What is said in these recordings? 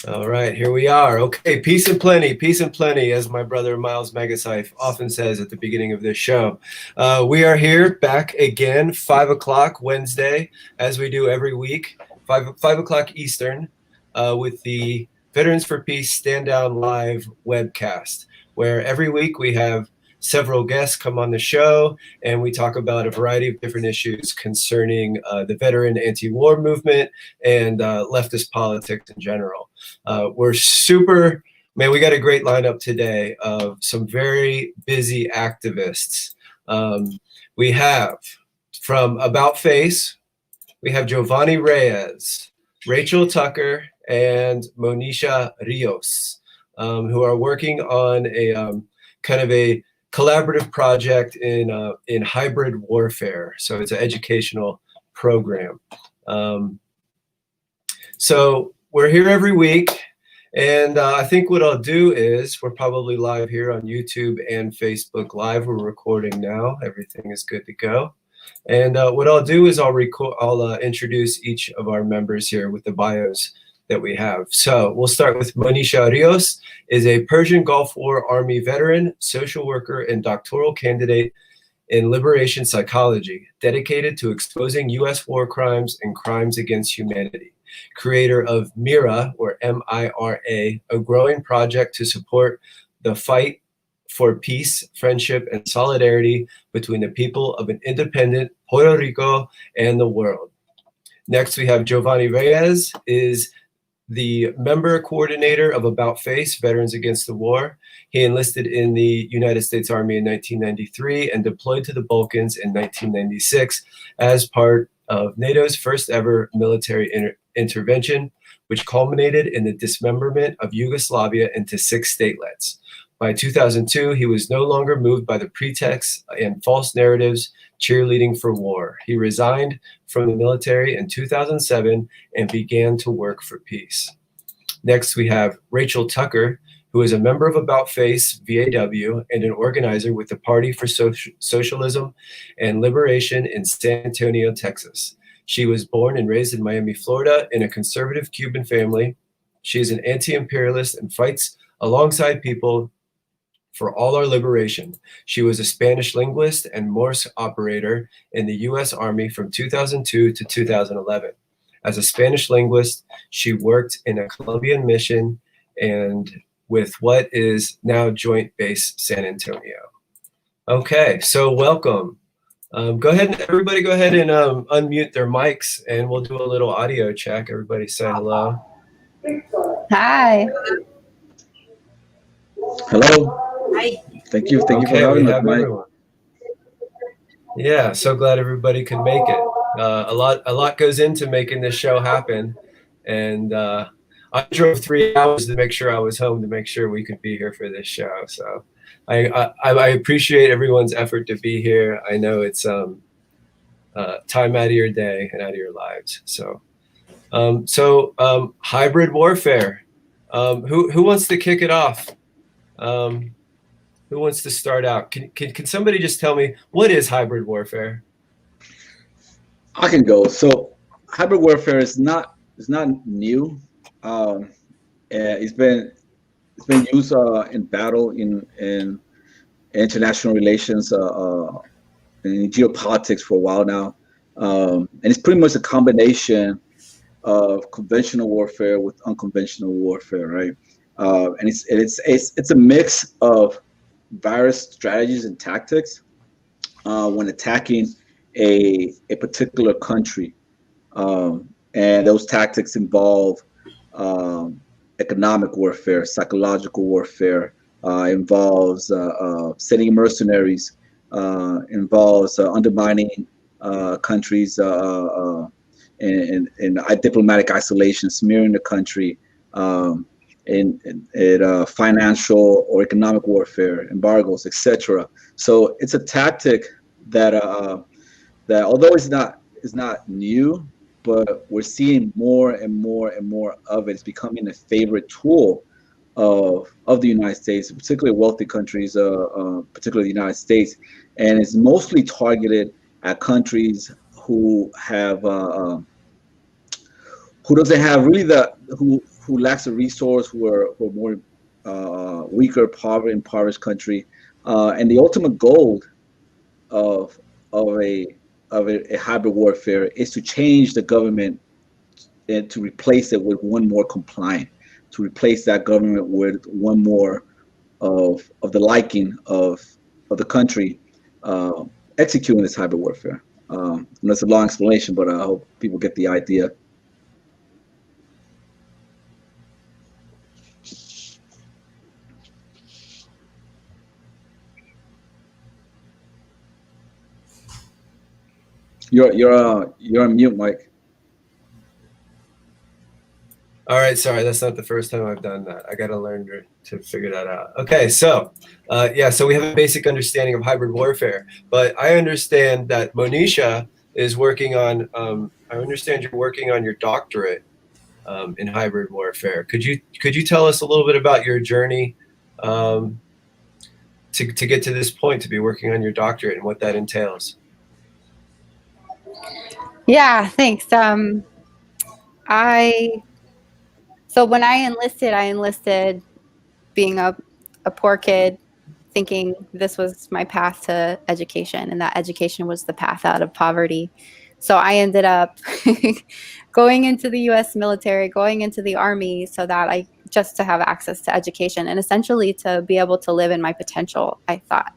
All right, here we are. Okay, peace and plenty, as my brother Miles Megasyph often says at the beginning of this show. We are here back again, 5 o'clock Wednesday, as we do every week, 5 o'clock Eastern, with the Veterans for Peace Stand Down Live webcast, where every week we have several guests come on the show and we talk about a variety of different issues concerning the veteran anti-war movement and leftist politics in general. We're super, man, we got a great lineup today of some very busy activists. We have from About Face, we have Giovanni Reyes, Rachel Tucker, and Monisha Rios, who are working on a kind of a collaborative project in hybrid warfare. So it's an educational program. So we're here every week, and I think what I'll do is we're probably live here on YouTube and Facebook Live. We're recording now. Everything is good to go. And what I'll do is I'll introduce each of our members here with the bios that we have. So we'll start with Monisha Rios, is a Persian Gulf War Army veteran, social worker, and doctoral candidate in liberation psychology, dedicated to exposing U.S. war crimes and crimes against humanity. Creator of MIRA, or M-I-R-A, a growing project to support the fight for peace, friendship, and solidarity between the people of an independent Puerto Rico and the world. Next, we have Jovanni Reyes, is the member coordinator of About Face, Veterans Against the War. He enlisted in the United States Army in 1993 and deployed to the Balkans in 1996 as part of NATO's first ever military intervention, which culminated in the dismemberment of Yugoslavia into 6 statelets. By 2002, he was no longer moved by the pretext and false narratives cheerleading for war. He resigned from the military in 2007 and began to work for peace. Next, we have Rachel Tucker, who is a member of About Face, VAW, and an organizer with the Party for Socialism and Liberation in San Antonio, Texas. She was born and raised in Miami, Florida, in a conservative Cuban family. She is an anti-imperialist and fights alongside people for all our liberation. She was a Spanish linguist and Morse operator in the U.S. Army from 2002 to 2011. As a Spanish linguist, she worked in a Colombian mission and with what is now Joint Base San Antonio. Okay, so welcome. Everybody go ahead and unmute their mics and we'll do a little audio check. Everybody say hello. Hi. Hello. Hi. Thank you for having us, Mike. Yeah, so glad everybody could make it. A lot goes into making this show happen, and I drove 3 hours to make sure I was home to make sure we could be here for this show. So I appreciate everyone's effort to be here. I know it's time out of your day and out of your lives. So hybrid warfare. Who wants to kick it off? Who wants to start out? Can somebody just tell me what is hybrid warfare? I can go. So hybrid warfare is not new. It's been used in battle in international relations in geopolitics for a while now, and it's pretty much a combination of conventional warfare with unconventional warfare, right? And it's a mix of various strategies and tactics when attacking a particular country, and those tactics involve economic warfare, psychological warfare, involves sending mercenaries, involves undermining countries in diplomatic isolation, smearing the country. In financial or economic warfare, embargoes, etc. So it's a tactic that although it's not new, but we're seeing more and more and more of it. It's becoming a favorite tool of the United States, particularly wealthy countries, particularly the United States, and it's mostly targeted at countries who have who doesn't have really who lacks the resource, who are more weaker, impoverished country, and the ultimate goal of a hybrid warfare is to change the government and to replace it with one more compliant, to replace that government with one more of the liking of the country executing this hybrid warfare. And that's a long explanation, but I hope people get the idea. You're on mute, Mike. All right, sorry, that's not the first time I've done that. I got to learn to figure that out. Okay, so so we have a basic understanding of hybrid warfare, but I understand that Monisha is working on. I understand you're working on your doctorate in hybrid warfare. Could you tell us a little bit about your journey to get to this point, to be working on your doctorate, and what that entails? Yeah, thanks. So when I enlisted being a poor kid, thinking this was my path to education, and that education was the path out of poverty. So I ended up going into the U.S. military, going into the Army, so that just to have access to education and essentially to be able to live in my potential, I thought.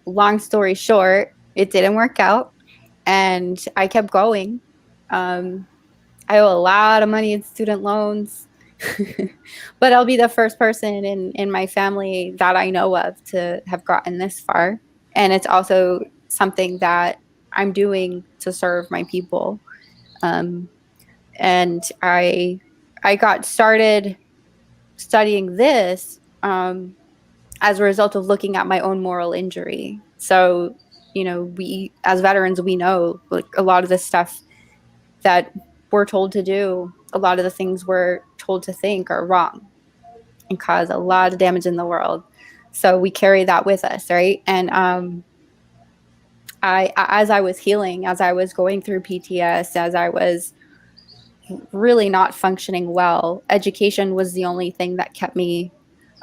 Long story short, it didn't work out, and I kept going. I owe a lot of money in student loans, but I'll be the first person in my family that I know of to have gotten this far. And it's also something that I'm doing to serve my people. And I got started studying this as a result of looking at my own moral injury. So, we as veterans, we know like a lot of this stuff that we're told to do, a lot of the things we're told to think are wrong and cause a lot of damage in the world. So we carry that with us, right? And as I was healing, as I was going through PTS, as I was really not functioning well, education was the only thing that kept me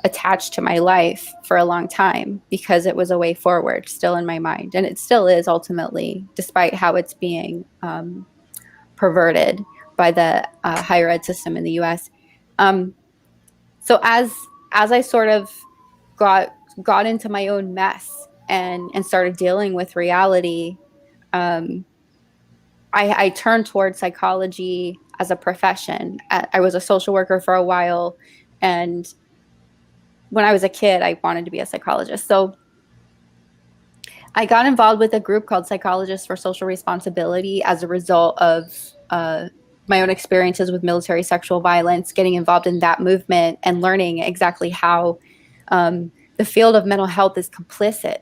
attached to my life for a long time, because it was a way forward still in my mind. And it still is ultimately, despite how it's being perverted by the higher ed system in the U.S. So as I sort of got into my own mess and started dealing with reality, I turned towards psychology as a profession. I was a social worker for a while, and when I was a kid, I wanted to be a psychologist. So I got involved with a group called Psychologists for Social Responsibility as a result of my own experiences with military sexual violence, getting involved in that movement and learning exactly how the field of mental health is complicit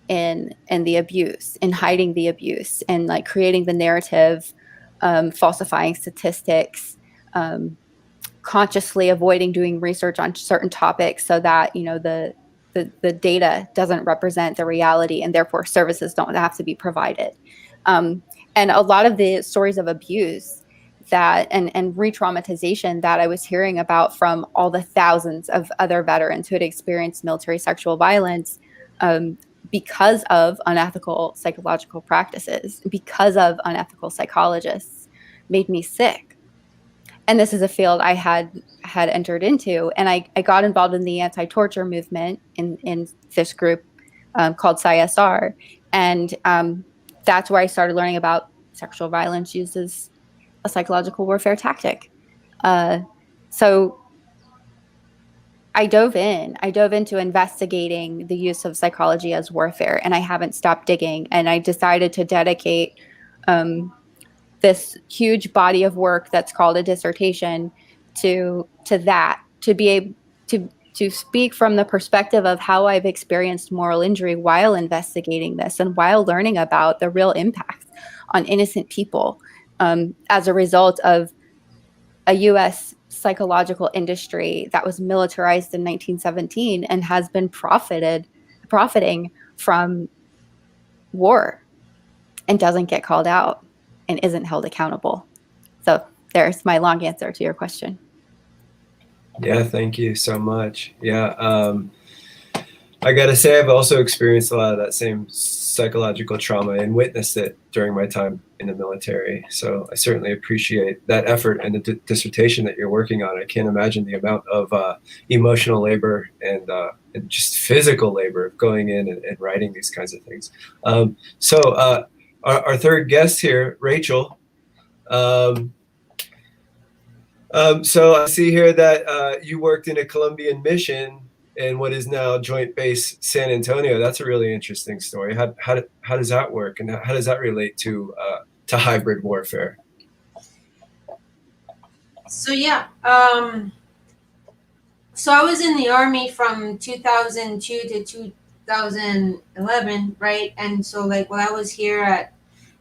in the abuse, in hiding the abuse, and like creating the narrative, falsifying statistics, consciously avoiding doing research on certain topics so that the data doesn't represent the reality, and therefore services don't have to be provided. And a lot of the stories of abuse that and re-traumatization that I was hearing about from all the thousands of other veterans who had experienced military sexual violence because of unethical psychological practices, because of unethical psychologists, made me sick. And this is a field I had entered into, and I got involved in the anti-torture movement in this group called CISR, and that's where I started learning about sexual violence used as a psychological warfare tactic. So I dove into investigating the use of psychology as warfare, and I haven't stopped digging. And I decided to dedicate this huge body of work that's called a dissertation to that, to be able to speak from the perspective of how I've experienced moral injury while investigating this and while learning about the real impact on innocent people as a result of a U.S. psychological industry that was militarized in 1917 and has been profiting from war and doesn't get called out and isn't held accountable. So there's my long answer to your question. Yeah, thank you so much. Yeah, I gotta say, I've also experienced a lot of that same psychological trauma and witnessed it during my time in the military. So I certainly appreciate that effort and the dissertation that you're working on. I can't imagine the amount of emotional labor and just physical labor of going in and writing these kinds of things. So our third guest here, Rachel. So I see here that you worked in a Colombian mission in what is now Joint Base San Antonio. That's a really interesting story. How does that work, and how does that relate to hybrid warfare? So yeah, so I was in the Army from 2002 to 2011, right? And so like while I was here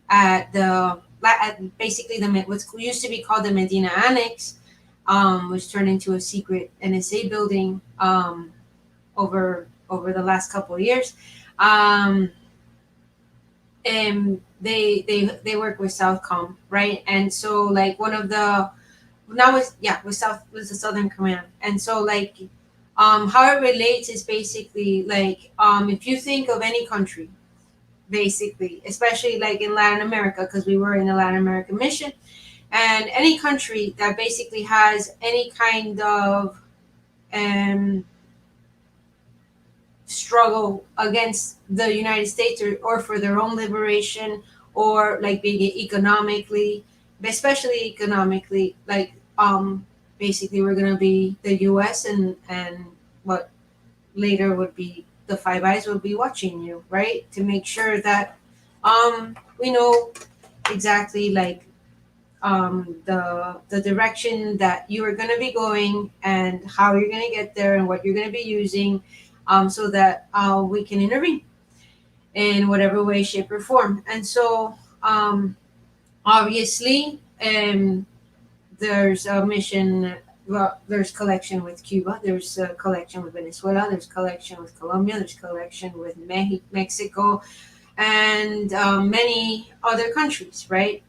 at basically what used to be called the Medina Annex, which turned into a secret NSA building over the last couple of years. And they work with Southcom, right? And so like one of the was the Southern Command. And so like how it relates is basically like if you think of any country, basically, especially like in Latin America, because we were in a Latin American mission, and any country that basically has any kind of struggle against the United States or for their own liberation, or like being economically, especially economically, like basically we're going to be the US and what later would be the Five Eyes will be watching you, right? To make sure that we know exactly like the direction that you are going to be going and how you're going to get there and what you're going to be using, so that we can intervene in whatever way, shape, or form. And so obviously there's a mission. Well, there's collection with Cuba, there's a collection with Venezuela, there's collection with Colombia, there's collection with Mexico, and many other countries, right?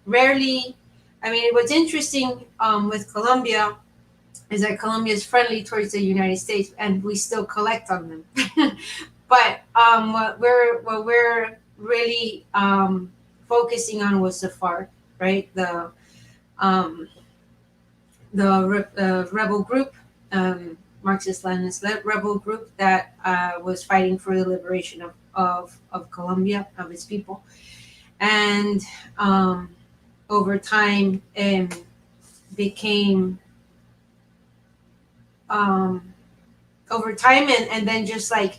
Rarely, I mean, what's interesting with Colombia is that Colombia is friendly towards the United States, and we still collect on them. But what we're really focusing on was the FARC, right? The rebel group, Marxist-Leninist rebel group that was fighting for the liberation of Colombia, of its people. And over time became over time and then just like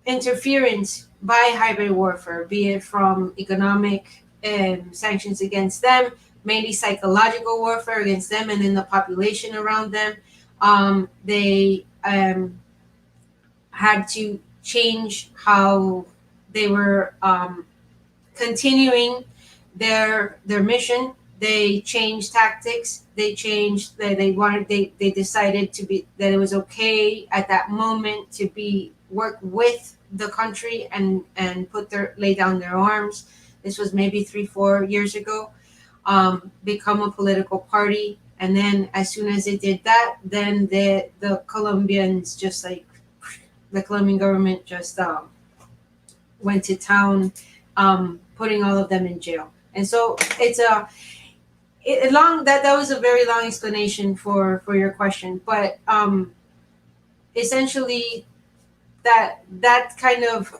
interference by hybrid warfare, be it from economic sanctions against them, mainly psychological warfare against them and then the population around them. They had to change how they were continuing their mission. They changed tactics. They changed that they decided to be that it was okay at that moment to work with the country and lay down their arms. This was maybe 3-4 years ago. Become a political party, and then as soon as they did that, then the Colombians just like the Colombian government just went to town, putting all of them in jail. And so it's that was a very long explanation for your question, but essentially that kind of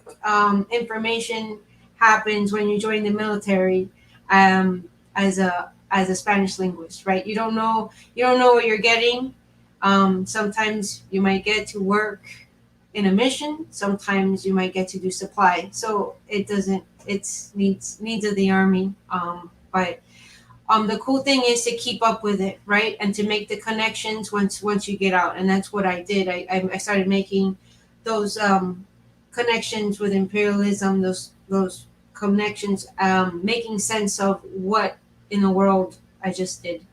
information happens when you join the military as a Spanish linguist, right? You don't know what you're getting. Sometimes you might get to work in a mission. Sometimes you might get to do supply. So it's needs of the Army. But the cool thing is to keep up with it, right? And to make the connections once you get out. And that's what I did. I started making those connections with imperialism, those connections, making sense of what in the world I just did.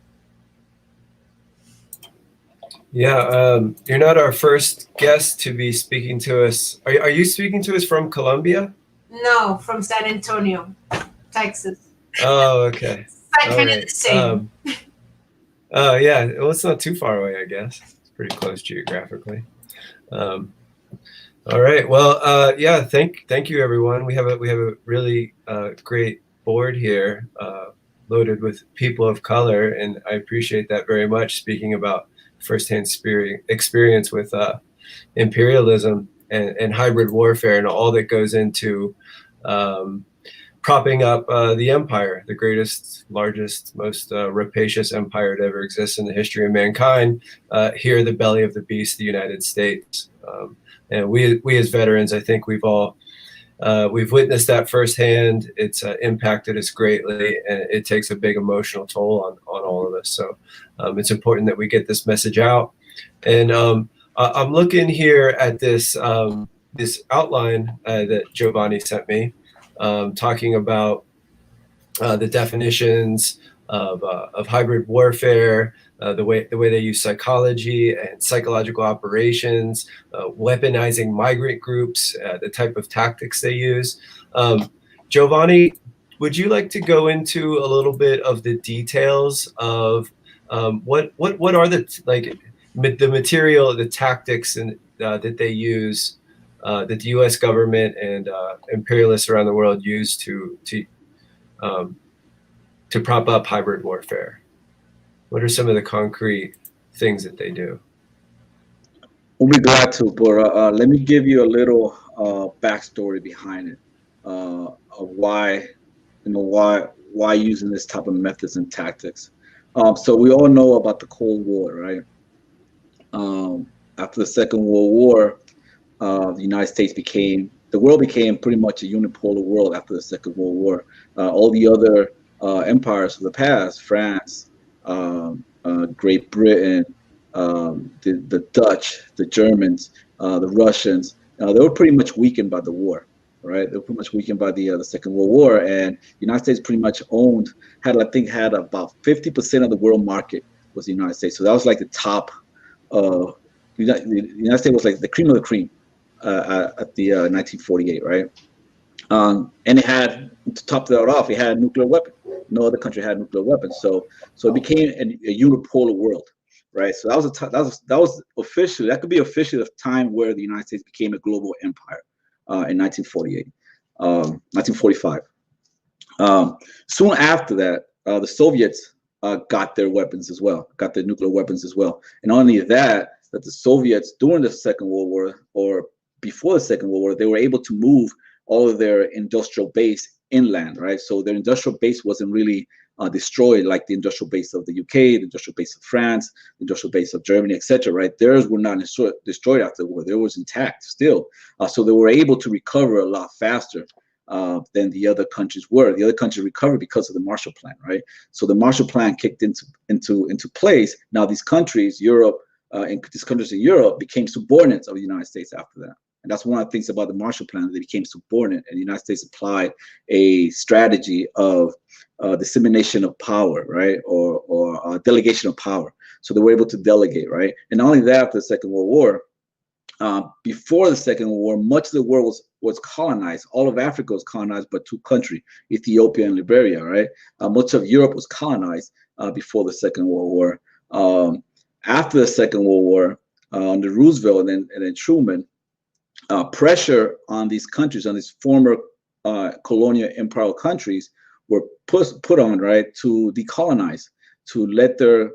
Yeah, you're not our first guest to be speaking to us. Are you speaking to us from Colombia? No, from San Antonio, Texas. Oh, okay. It's like All kind of right. the same. Yeah. Well, it's not too far away, I guess. It's pretty close geographically. All right. Well, yeah. Thank you, everyone. We have a really great board here, loaded with people of color, and I appreciate that very much. Speaking about firsthand experience with imperialism and hybrid warfare and all that goes into propping up the empire, the greatest, largest, most rapacious empire to ever exist in the history of mankind. Here, the belly of the beast, the United States. And we as veterans, I think we've witnessed that firsthand. It's impacted us greatly, and it takes a big emotional toll on all of us. So it's important that we get this message out. And I'm looking here at this this outline that Giovanni sent me, talking about the definitions of hybrid warfare, the way they use psychology and psychological operations, weaponizing migrant groups, the type of tactics they use. Giovanni, would you like to go into a little bit of the details of what are the material, the tactics, and that they use, that the U.S. government and imperialists around the world use to prop up hybrid warfare? What are some of the concrete things that they do? We'll be glad to, but let me give you a little backstory behind it, of why using this type of methods and tactics. So we all know about the Cold War, right? After the Second World War, the world became pretty much a unipolar world after the Second World War. All the other empires of the past, France, Great Britain, the Dutch, the Germans, the Russians, they were pretty much weakened by the war, right? They were pretty much weakened by the Second World War, and the United States pretty much had about 50% of the world market was the United States. So that was like the top. The United States was like the cream of the cream at the 1948, right? And it had, to top that off, it had a nuclear weapon. No other country had nuclear weapons, so it became a unipolar world, right? So that was officially, that could be officially the time where the United States became a global empire in 1945. Soon after that, the Soviets got their weapons as well, got their nuclear weapons as well, and not only that the Soviets during the Second World War, or before the Second World War, they were able to move all of their industrial base inland, right? So their industrial base wasn't really destroyed like the industrial base of the UK, the industrial base of France, the industrial base of Germany, etc. Right? Theirs were not destroyed after the war; they was intact still. So they were able to recover a lot faster than the other countries were. The other countries recovered because of the Marshall Plan, right? So the Marshall Plan kicked into place. Now these countries, Europe, and these countries in Europe became subordinates of the United States after that. And that's one of the things about the Marshall Plan. They became subordinate, and the United States applied a strategy of dissemination of power, right, or delegation of power. So they were able to delegate, right. And not only that, after the Second World War, before the Second World War, much of the world was colonized. All of Africa was colonized, but two countries, Ethiopia and Liberia, right. Much of Europe was colonized before the Second World War. After the Second World War, under Roosevelt and then Truman, pressure on these countries, on these former colonial imperial countries, were put on, right, to decolonize, to let their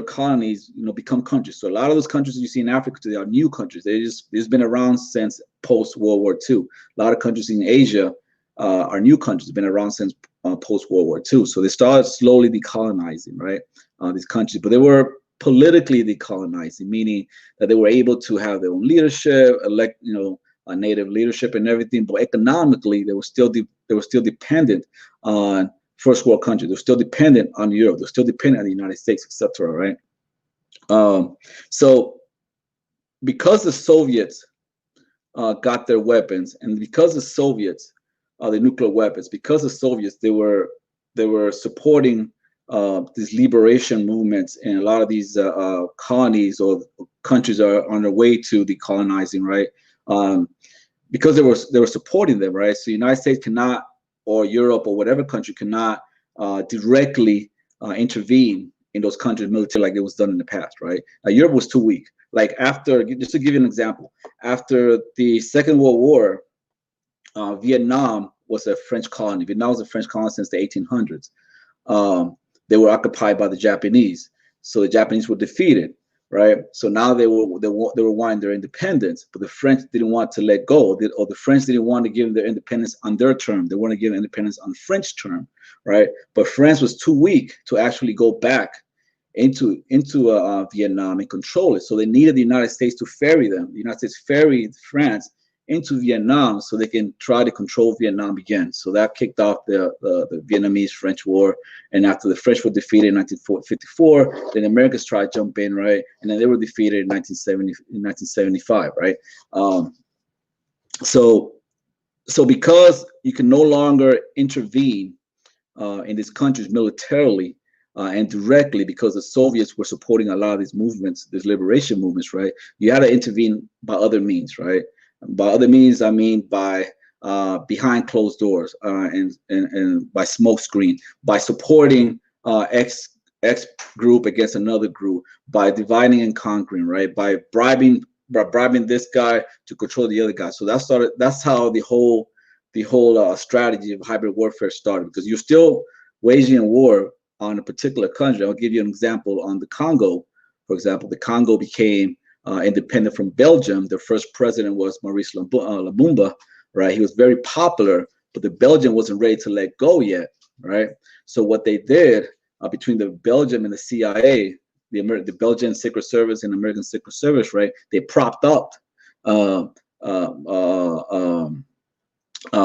colonies, become countries. So a lot of those countries you see in Africa today are new countries. They've been around since post World War II. A lot of countries in Asia are new countries, been around since post World War II. So they started slowly decolonizing, right, these countries, but they were politically decolonizing, meaning that they were able to have their own leadership, elect, a native leadership and everything. But economically, they were still dependent on first world countries. They're still dependent on Europe. They're still dependent on the United States, etc. Right? So because the Soviets got their weapons, and because the Soviets, the nuclear weapons, because the Soviets, they were supporting these liberation movements, and a lot of these colonies or countries are on their way to decolonizing, right? Because they were supporting them, right? So the United States cannot or Europe or whatever country cannot directly intervene in those countries military like it was done in the past, right? Europe was too weak. Like after, just to give you an example, after the Second World War, Vietnam was a French colony. Vietnam was a French colony since the 1800s. They were occupied by the Japanese, so the Japanese were defeated, right? So now they were wanting their independence, but the French didn't want to let go, or the French didn't want to give them their independence on their term. They wanted to give independence on French term, right? But France was too weak to actually go back into Vietnam and control it. So they needed the United States to ferry them. The United States ferried France into Vietnam so they can try to control Vietnam again. So that kicked off the Vietnamese-French War. And after the French were defeated in 1954, then the Americans tried to jump in, right? And then they were defeated in 1975, right? So because you can no longer intervene in these countries militarily and directly, because the Soviets were supporting a lot of these movements, these liberation movements, right? You had to intervene by other means, right? By other means, I mean by behind closed doors and by smoke screen, by supporting X group against another group, by dividing and conquering, right? By bribing this guy to control the other guy. So that's how the whole strategy of hybrid warfare started, because you're still waging a war on a particular country. I'll give you an example on the Congo. For example, the Congo became independent from Belgium. Their first president was Maurice Lumumba, right? He was very popular, but the Belgian wasn't ready to let go yet, right? So what they did between the Belgium and the CIA, the Belgian Secret Service and American Secret Service, right? They propped up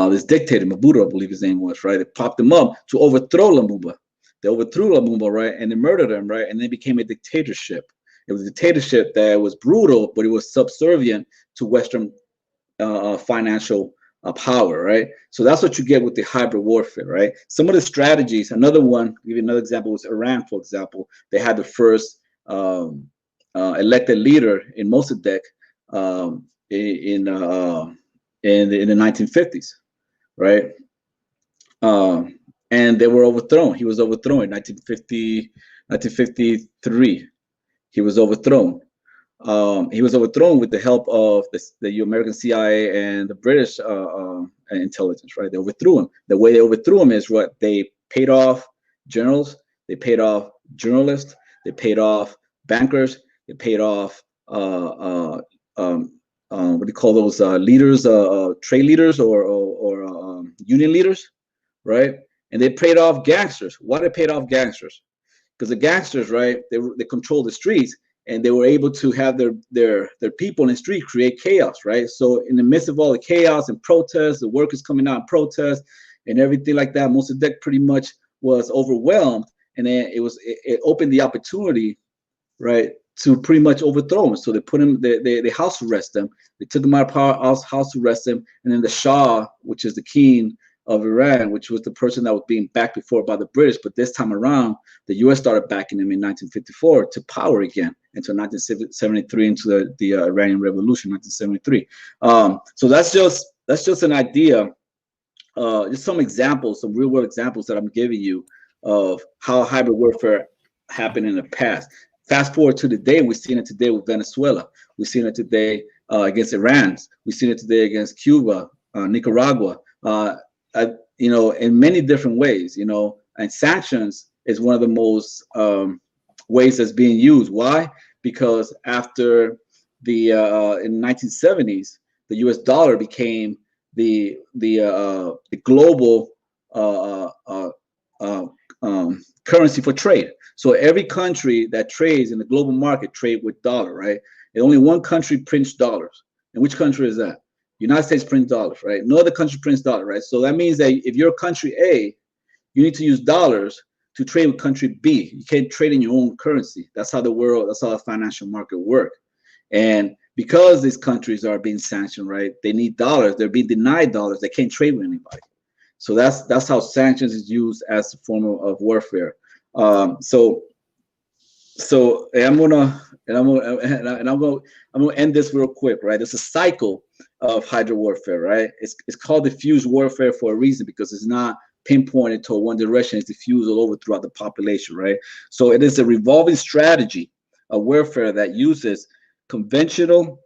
this dictator, Mobutu, I believe his name was, right? They propped him up to overthrow Lumumba. They overthrew Lumumba, right? And they murdered him, right? And then it became a dictatorship. It was a dictatorship that was brutal, but it was subservient to Western financial power, right? So that's what you get with the hybrid warfare, right? Some of the strategies, another one, I'll give you another example, was Iran, for example. They had the first elected leader in Mossadegh in the 1950s, right? And they were overthrown. He was overthrown in 1953. He was overthrown. He was overthrown with the help of the American CIA and the British intelligence, right? They overthrew him. The way they overthrew him is what they paid off generals, they paid off journalists, they paid off bankers, they paid off what do you call those leaders, trade leaders or union leaders, right? And they paid off gangsters. Why they paid off gangsters? Because the gangsters, right, they control the streets, and they were able to have their people in the street create chaos, right? So in the midst of all the chaos and protests, the workers coming out and protest and everything like that, Mossadegh pretty much was overwhelmed, and then it opened the opportunity, right, to pretty much overthrow him. So they put him, they house arrest him, they took him out of power, house arrest him, and then the Shah, which is the king of Iran, which was the person that was being backed before by the British, but this time around, the U.S. started backing him in 1954 to power again, until 1973, into the Iranian Revolution, 1973. So that's just an idea, just some examples, some real world examples that I'm giving you of how hybrid warfare happened in the past. Fast forward to today, we've seen it today with Venezuela. We've seen it today against Iran. We've seen it today against Cuba, Nicaragua. You know, in many different ways, you know, and sanctions is one of the most ways that's being used. Why? Because after the in the 1970s, the U.S. dollar became the global currency for trade. So every country that trades in the global market trade with dollar, right? And only one country prints dollars. And which country is that? United States prints dollars, right? No other country prints dollars, right? So that means that if you're country A, you need to use dollars to trade with country B. You can't trade in your own currency. That's how the financial market works. And because these countries are being sanctioned, right? They need dollars. They're being denied dollars. They can't trade with anybody. So that's how sanctions is used as a form of warfare. So So I'm gonna end this real quick, right? It's a cycle of hybrid warfare, right? It's called diffuse warfare for a reason, because it's not pinpointed to one direction. It's diffused all over throughout the population, right? So it is a revolving strategy of warfare that uses conventional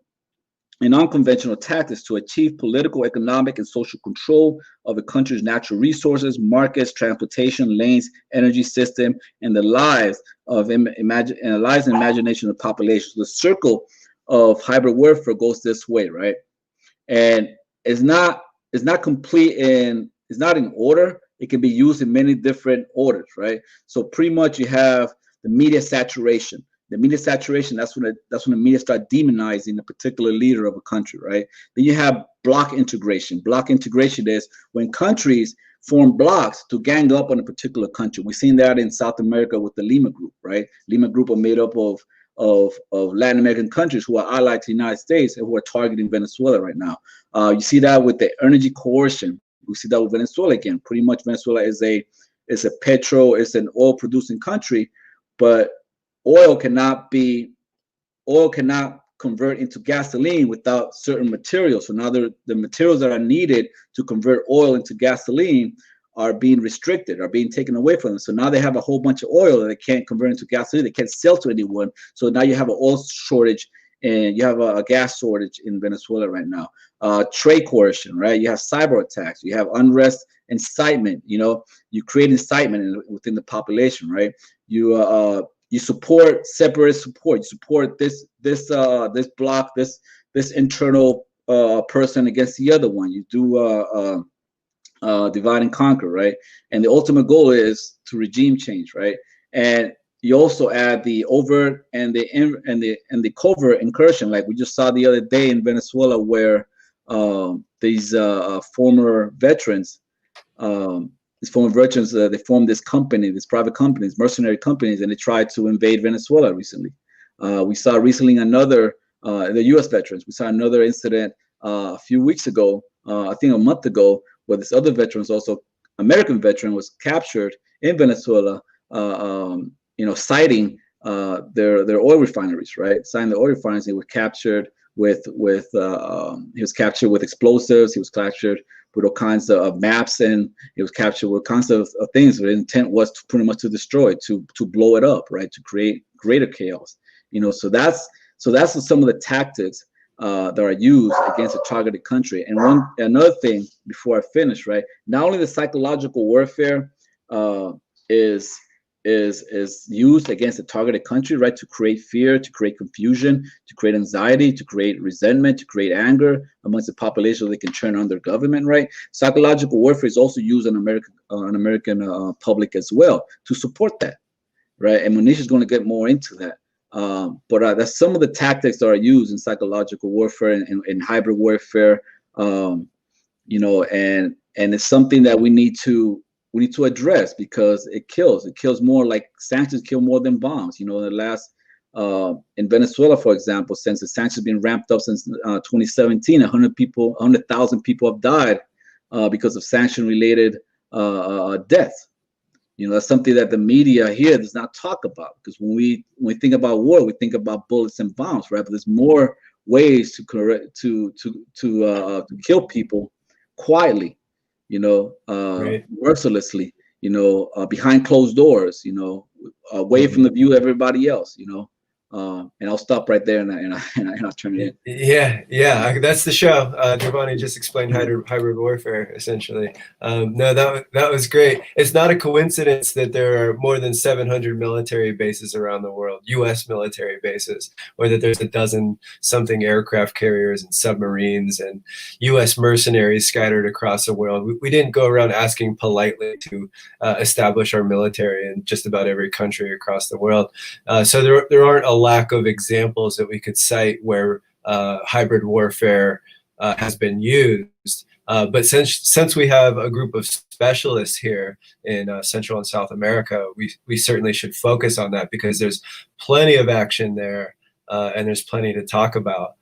and unconventional tactics to achieve political, economic, and social control of a country's natural resources, markets, transportation, lanes, energy system, and the lives and imagination of the population. So the circle of hybrid warfare goes this way, right? And it's not complete in, it's not in order. It can be used in many different orders, right? So pretty much you have the media saturation. The media saturation, that's when the media start demonizing a particular leader of a country, right? Then you have bloc integration. Bloc integration is when countries form blocks to gang up on a particular country. We've seen that in South America with the Lima Group, right? Lima Group are made up of Latin American countries who are allied to the United States and who are targeting Venezuela right now. You see that with the energy coercion. We see that with Venezuela again. Pretty much Venezuela is an oil producing country, but oil cannot convert into gasoline without certain materials. So now the materials that are needed to convert oil into gasoline are being restricted, are being taken away from them. So now they have a whole bunch of oil that they can't convert into gasoline. They can't sell to anyone. So now you have an oil shortage and you have a gas shortage in Venezuela right now. Trade coercion, right? You have cyber attacks. You have unrest, incitement. You create incitement within the population, right? You support separatist support. You support this block, this internal person against the other one. You do divide and conquer, right? And the ultimate goal is to regime change, right? And you also add the overt and the covert incursion, like we just saw the other day in Venezuela, where these former veterans, they formed this company, these private companies, mercenary companies, and they tried to invade Venezuela recently. We saw recently the U.S. veterans. We saw another incident a few weeks ago, I think a month ago, where this other veteran, also American veteran, was captured in Venezuela, citing their oil refineries, right? Citing the oil refineries. He was captured with explosives. He was captured with all kinds of maps, and he was captured with kinds of things. The intent was to pretty much to destroy, to blow it up, right? To create greater chaos. So that's some of the tactics that are used against a targeted country. And another thing before I finish, right? Not only the psychological warfare is used against a targeted country, right? To create fear, to create confusion, to create anxiety, to create resentment, to create anger amongst the population so they can turn on their government, right? Psychological warfare is also used on American public as well to support that, right? And Manish is going to get more into that. But that's some of the tactics that are used in psychological warfare and hybrid warfare, and it's something that we need to address, because it kills more, like sanctions kill more than bombs. In the last in Venezuela, for example, since the sanctions been ramped up since 2017, 100,000 people have died because of sanction related deaths. That's something that the media here does not talk about, because when we think about war, we think about bullets and bombs, right? But there's more ways to kill people quietly, Right. mercilessly, behind closed doors, away from the view of everybody else, and I'll stop right there and I'll turn it in. Yeah, that's the show. Giovanni just explained hybrid warfare, essentially. No, that was great. It's not a coincidence that there are more than 700 military bases around the world, U.S. military bases, or that there's a dozen something aircraft carriers and submarines and U.S. mercenaries scattered across the world. We didn't go around asking politely to establish our military in just about every country across the world. So there aren't a lack of examples that we could cite where hybrid warfare has been used. But since we have a group of specialists here in Central and South America, we certainly should focus on that, because there's plenty of action there and there's plenty to talk about.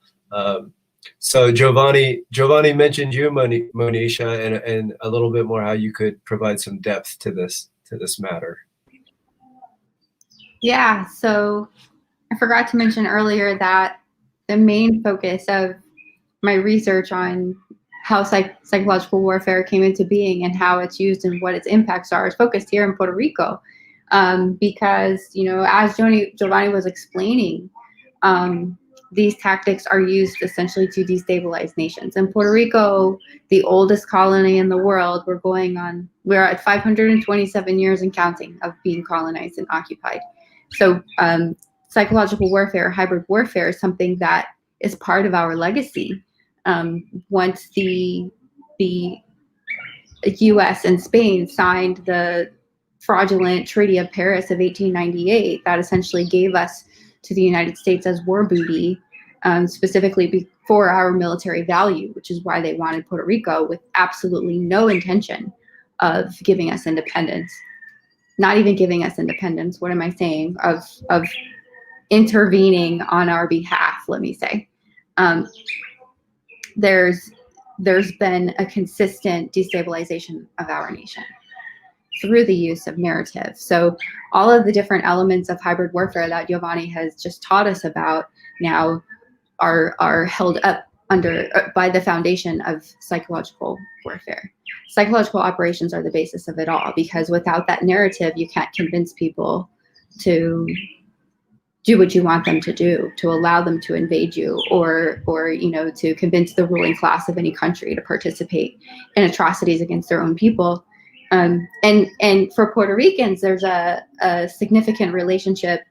So Giovanni mentioned you, Monisha, and a little bit more how you could provide some depth to this matter. Yeah, so I forgot to mention earlier that the main focus of my research on how psychological warfare came into being and how it's used and what its impacts are is focused here in Puerto Rico. Because, as Giovanni was explaining, these tactics are used essentially to destabilize nations. In Puerto Rico, the oldest colony in the world, we're at 527 years and counting of being colonized and occupied. So psychological warfare, hybrid warfare is something that is part of our legacy. Once the US and Spain signed the fraudulent Treaty of Paris of 1898, that essentially gave us to the United States as war booty, specifically for our military value, which is why they wanted Puerto Rico, with absolutely no intention of giving us independence. Not even giving us independence, what am I saying? Of intervening on our behalf, let me say. There's been a consistent destabilization of our nation through the use of narrative. So all of the different elements of hybrid warfare that Giovanni has just taught us about now are held up by the foundation of psychological warfare. Psychological operations are the basis of it all, because without that narrative, you can't convince people to do what you want them to do, to allow them to invade you, or to convince the ruling class of any country to participate in atrocities against their own people. And for Puerto Ricans, there's a significant relationship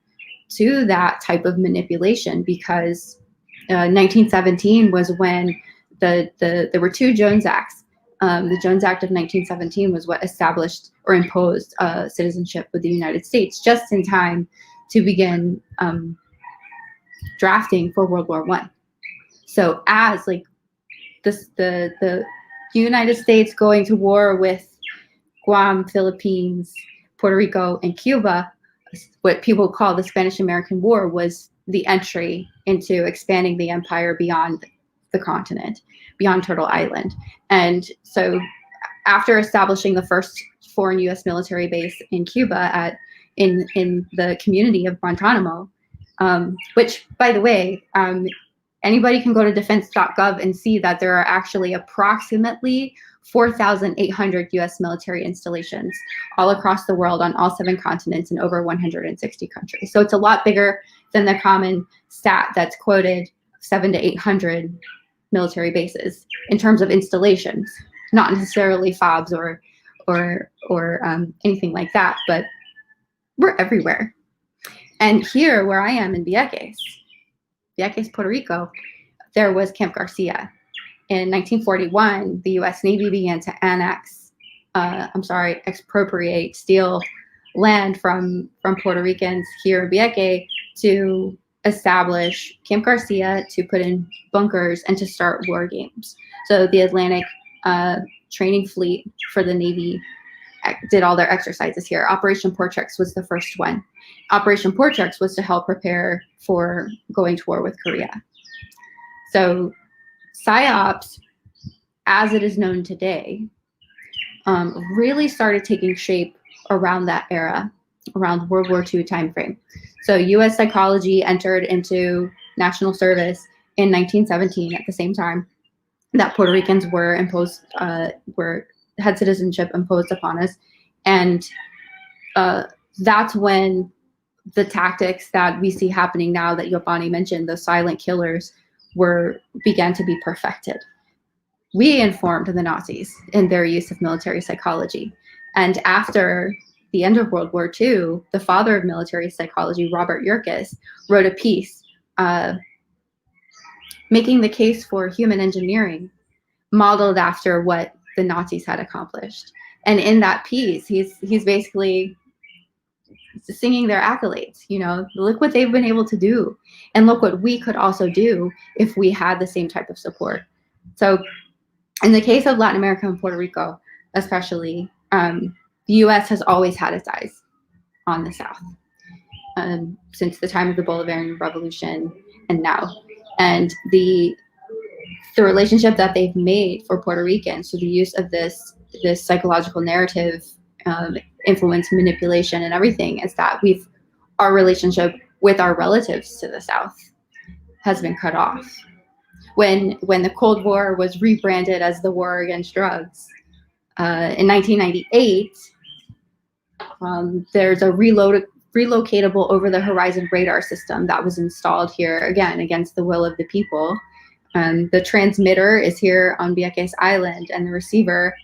to that type of manipulation, because 1917 was when there were two Jones Acts. The Jones Act of 1917 was what established or imposed citizenship with the United States just in time to begin drafting for World War I. So as the United States going to war with Guam, Philippines, Puerto Rico, and Cuba, what people call the Spanish-American War was the entry into expanding the empire beyond the continent, beyond Turtle Island. And so after establishing the first foreign U.S. military base in Cuba in the community of Guantanamo, which, by the way, anybody can go to defense.gov and see that there are actually approximately 4,800 U.S. military installations all across the world on all 7 continents in over 160 countries. So it's a lot bigger than the common stat that's quoted, 700 to 800 military bases in terms of installations, not necessarily FOBs or anything like that, but we're everywhere. And here, where I am in Vieques, Puerto Rico, there was Camp Garcia. In 1941, the U.S. Navy began to expropriate, steal land from Puerto Ricans here in Vieques to establish Camp Garcia, to put in bunkers, and to start war games. So the Atlantic training fleet for the Navy did all their exercises here. Operation Portrex was the first one. Operation Portrex was to help prepare for going to war with Korea. So PSYOPs, as it is known today, really started taking shape around that era, around World War II timeframe. So U.S. psychology entered into national service in 1917 at the same time that Puerto Ricans had citizenship imposed upon us. And that's when the tactics that we see happening now that Giovanni mentioned, the silent killers, began to be perfected. We informed the Nazis in their use of military psychology. And after the end of World War II, the father of military psychology, Robert Yerkes, wrote a piece making the case for human engineering, modeled after what the Nazis had accomplished. And in that piece, he's basically singing their accolades. Look what they've been able to do, and look what we could also do if we had the same type of support. So in the case of Latin America and Puerto Rico, especially, the U.S. has always had its eyes on the South since the time of the Bolivarian Revolution and now. And the relationship that they've made for Puerto Ricans through the use of this psychological narrative, influence, manipulation, and everything is that we've our relationship with our relatives to the south has been cut off. When the Cold War was rebranded as the war against drugs in 1998, there's a relocatable over-the-horizon radar system that was installed here, again, against the will of the people. The transmitter is here on Vieques Island, and the receiver,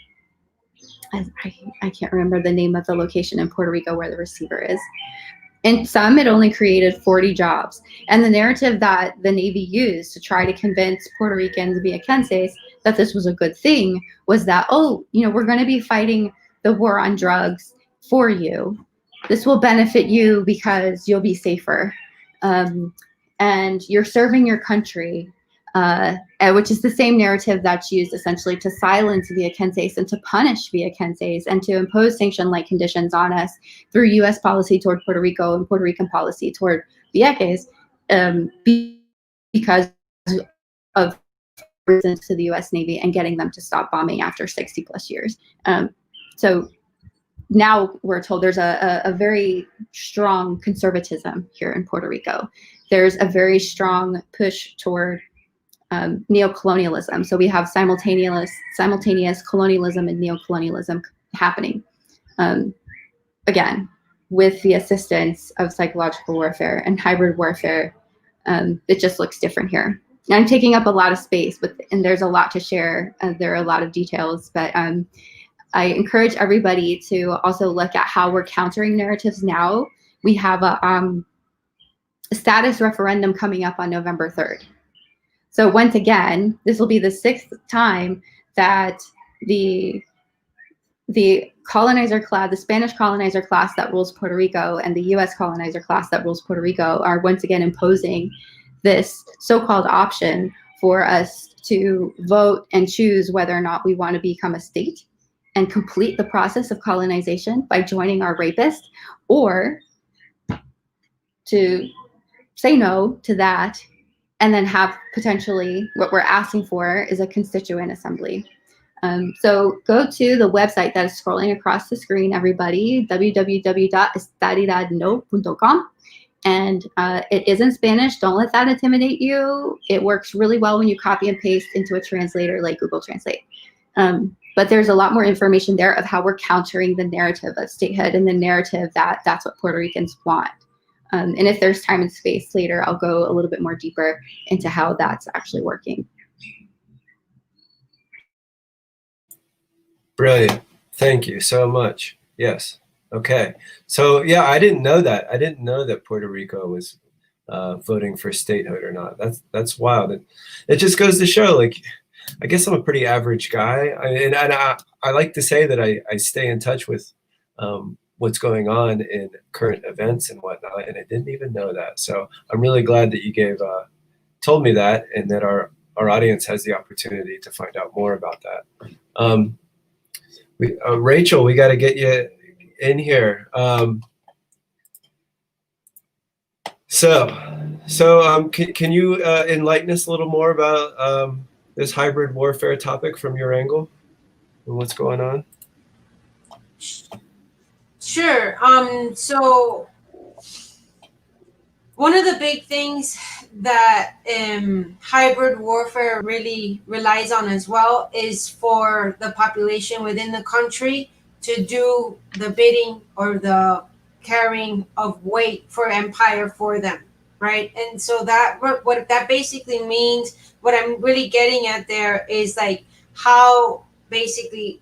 I can't remember the name of the location in Puerto Rico where the receiver is. In some, it only created 40 jobs. And the narrative that the Navy used to try to convince Puerto Ricans, Viequenses, that this was a good thing was that, oh, you know, we're going to be fighting the war on drugs for you. This will benefit you because you'll be safer. And you're serving your country, which is the same narrative that's used essentially to silence Viequenses and to punish Viequenses and to impose sanction-like conditions on us through U.S. policy toward Puerto Rico and Puerto Rican policy toward Vieques, because of resistance to the U.S. Navy and getting them to stop bombing after 60 plus years. So now we're told there's a very strong conservatism here in Puerto Rico. There's a very strong push toward neocolonialism. So we have simultaneous colonialism and neocolonialism happening. Again, with the assistance of psychological warfare and hybrid warfare, it just looks different here. And I'm taking up a lot of space, and there's a lot to share. There are a lot of details, but I encourage everybody to also look at how we're countering narratives now. We have a status referendum coming up on November 3rd. So once again, this will be the 6th time that the colonizer class, the Spanish colonizer class that rules Puerto Rico and the US colonizer class that rules Puerto Rico are once again imposing this so-called option for us to vote and choose whether or not we want to become a state and complete the process of colonization by joining our rapist, or to say no to that and then have potentially what we're asking for is a constituent assembly. So go to the website that is scrolling across the screen, everybody, www.estadidadno.com. And it is in Spanish. Don't let that intimidate you. It works really well when you copy and paste into a translator like Google Translate. But there's a lot more information there of how we're countering the narrative of statehood and the narrative that that's what Puerto Ricans want. And if there's time and space later, I'll go a little bit more deeper into how that's actually working. Brilliant. Thank you so much. Yes. Okay. So yeah, I didn't know that. I didn't know that Puerto Rico was voting for statehood or not. That's wild. It just goes to show, like, I guess I'm a pretty average guy. And I like to say that I stay in touch with what's going on in current events and whatnot, and I didn't even know that. So I'm really glad that you told me that, and that our audience has the opportunity to find out more about that. Rachel, we got to get you in here. Can you enlighten us a little more about this hybrid warfare topic from your angle and what's going on? Sure. So one of the big things that hybrid warfare really relies on as well is for the population within the country to do the bidding or the carrying of weight for empire for them, right? And so what that basically means, what I'm really getting at there is like how basically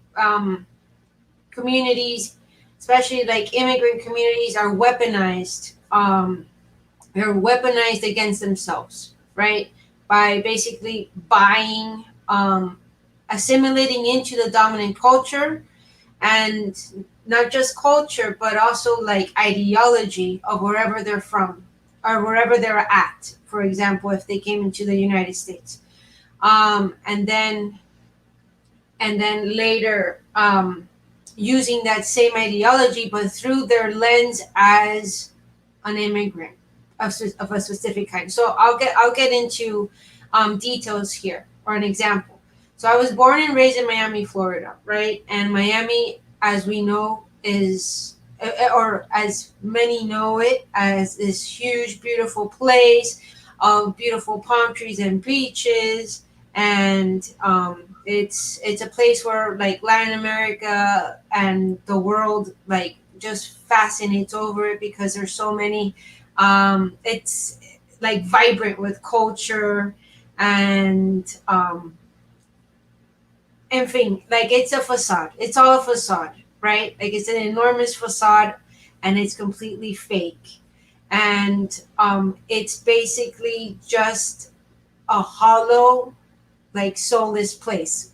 communities, especially like immigrant communities, are weaponized. They're weaponized against themselves, right? By basically buying, assimilating into the dominant culture, and not just culture, but also like ideology of wherever they're from or wherever they're at. For example, if they came into the United States, and then later using that same ideology, but through their lens as an immigrant of a specific kind. So I'll get into details here, or an example. So I was born and raised in Miami, Florida, right? And Miami, as we know, is or as many know it, as this huge, beautiful place of beautiful palm trees and beaches. And it's a place where like Latin America and the world like just fascinates over it, because there's so many. It's like vibrant with culture and everything. Like it's a facade. It's all a facade, right? Like it's an enormous facade, and it's completely fake. And it's basically just a hollow, like soulless place.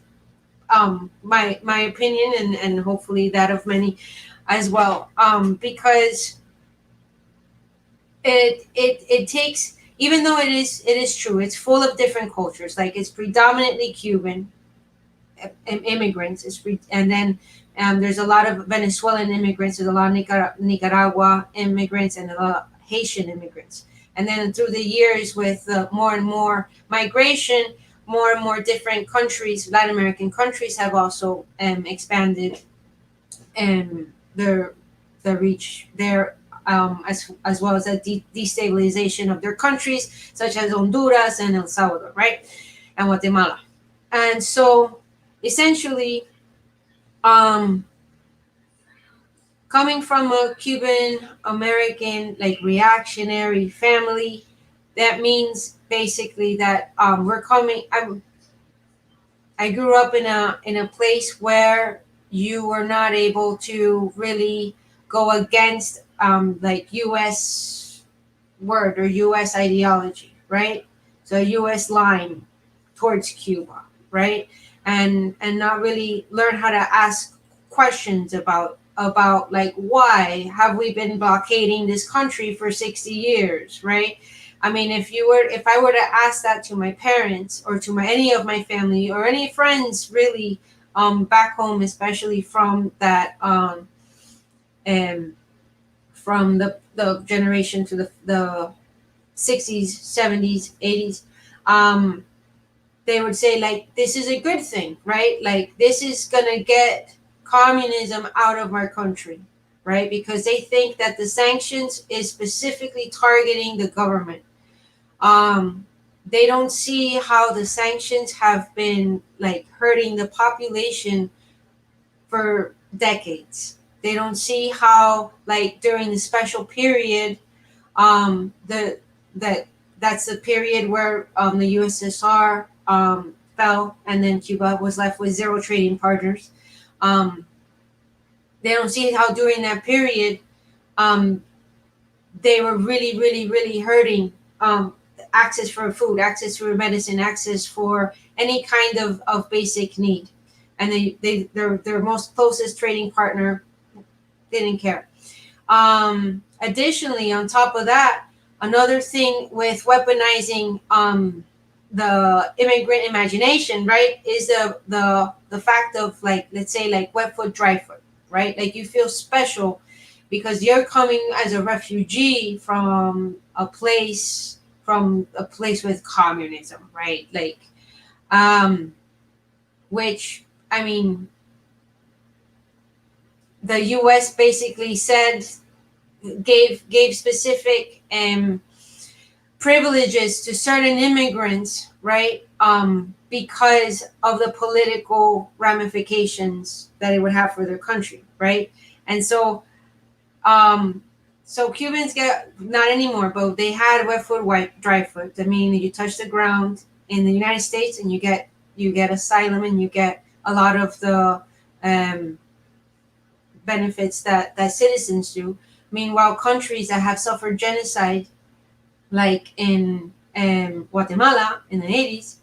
My opinion, and hopefully that of many as well. Because it takes, even though it is true, it's full of different cultures. Like it's predominantly Cuban immigrants, and then there's a lot of Venezuelan immigrants, there's a lot of Nicaragua immigrants, and a lot of Haitian immigrants. And then through the years, with more and more migration, more and more different countries, Latin American countries, have also expanded their reach there, as well as the destabilization of their countries, such as Honduras and El Salvador, right, and Guatemala. And so essentially, coming from a Cuban American like reactionary family, that means basically that we're coming. I grew up in a place where you were not able to really go against like U.S. word or U.S. ideology, right? So U.S. line towards Cuba, right? And not really learn how to ask questions about like, why have we been blockading this country for 60 years, right? I mean, if I were to ask that to my parents or to any of my family or any friends, really, back home, especially from that, from the generation to the 60s, 70s, 80s, they would say like, this is a good thing, right? Like this is gonna get communism out of our country, right? Because they think that the sanctions is specifically targeting the government. They don't see how the sanctions have been like hurting the population for decades. They don't see how like during the special period, that's the period where the USSR fell, and then Cuba was left with zero trading partners. They don't see how during that period they were really, really, really hurting access for food, access for medicine, access for any kind of basic need. And their most closest trading partner didn't care. Additionally, on top of that, another thing with weaponizing the immigrant imagination, right, is the fact of like, let's say like wet foot, dry foot, right? Like you feel special because you're coming as a refugee from a place with communism, right? Like, which, I mean, the U.S. basically gave specific privileges to certain immigrants, right? Because of the political ramifications that it would have for their country, right? And so, so Cubans get, not anymore, but they had wet foot, dry foot. I mean, you touch the ground in the United States and you get asylum and you get a lot of the benefits that citizens do. Meanwhile, countries that have suffered genocide, like in Guatemala in the 80s,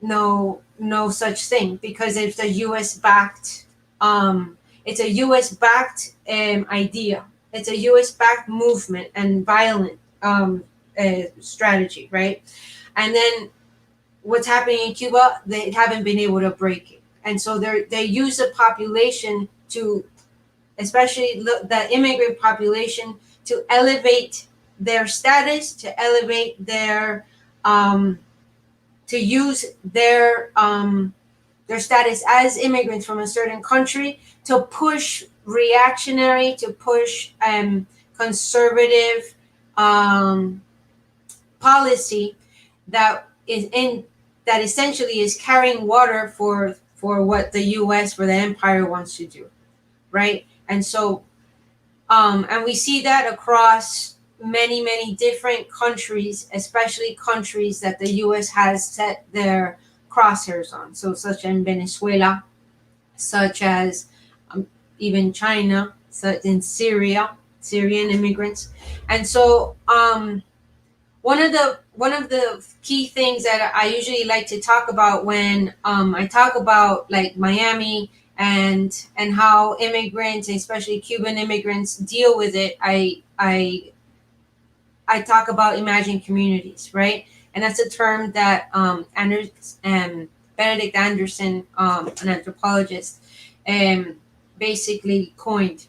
no such thing, because it's a U.S.-backed idea. It's a U.S.-backed movement and violent strategy, right? And then what's happening in Cuba, they haven't been able to break it. And so they use the population to, especially the immigrant population, to elevate their status, to elevate their, to use their status as immigrants from a certain country to push reactionary to push conservative policy that essentially is carrying water for what the U.S. for the empire wants to do, right? And so and we see that across many different countries, especially countries that the U.S. has set their crosshairs on. So such as Venezuela, such as even China, such in Syrian immigrants. And so one of the key things that I usually like to talk about when I talk about like Miami and how immigrants, especially Cuban immigrants, deal with it, I talk about imagined communities, right? And that's a term that Benedict Anderson, an anthropologist, basically coined.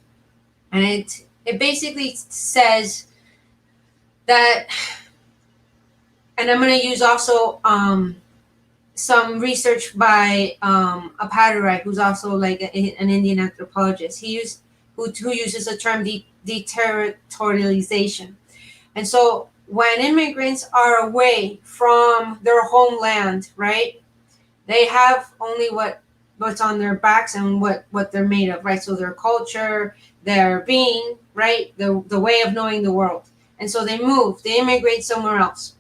And it basically says that, and I'm going to use also some research by Appadurai, who's also like an Indian anthropologist. Who uses the term deterritorialization. And so when immigrants are away from their homeland, right, they have only what's on their backs and what they're made of, right? So their culture, their being, right, the way of knowing the world. And so they immigrate somewhere else.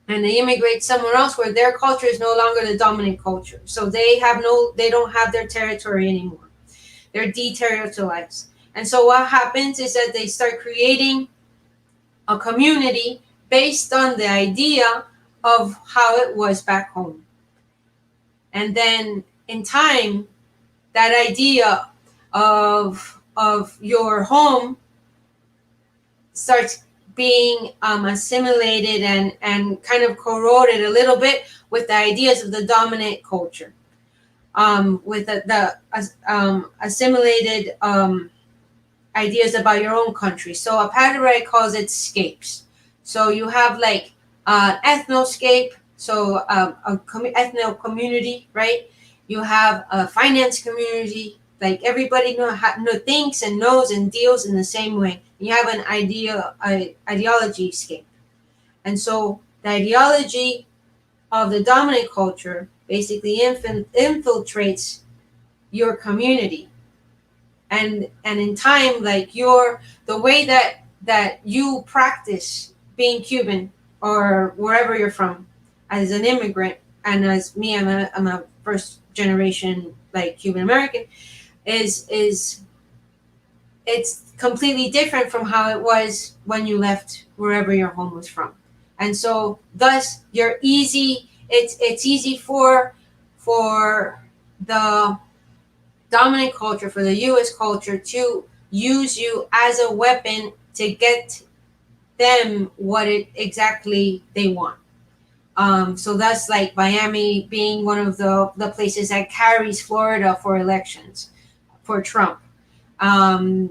And they immigrate somewhere else where their culture is no longer the dominant culture. So they don't have their territory anymore. They're deterritorialized. And so what happens is that they start creating a community based on the idea of how it was back home. And then in time, that idea of your home starts being assimilated and kind of corroded a little bit with the ideas of the dominant culture, with the assimilated ideas about your own country. So Appadurai calls it scapes. So you have like ethnoscape, so ethno community, right? You have a finance community, like everybody thinks and knows and deals in the same way. You have an ideology scape. And so the ideology of the dominant culture basically infiltrates your community. And in time, like the way that you practice being Cuban or wherever you're from as an immigrant, and as me, I'm a first generation like Cuban American, is it's completely different from how it was when you left wherever your home was from. And so thus it's easy for the dominant culture, for the US culture, to use you as a weapon to get them what exactly they want. So that's like Miami being one of the places that carries Florida for elections for Trump. And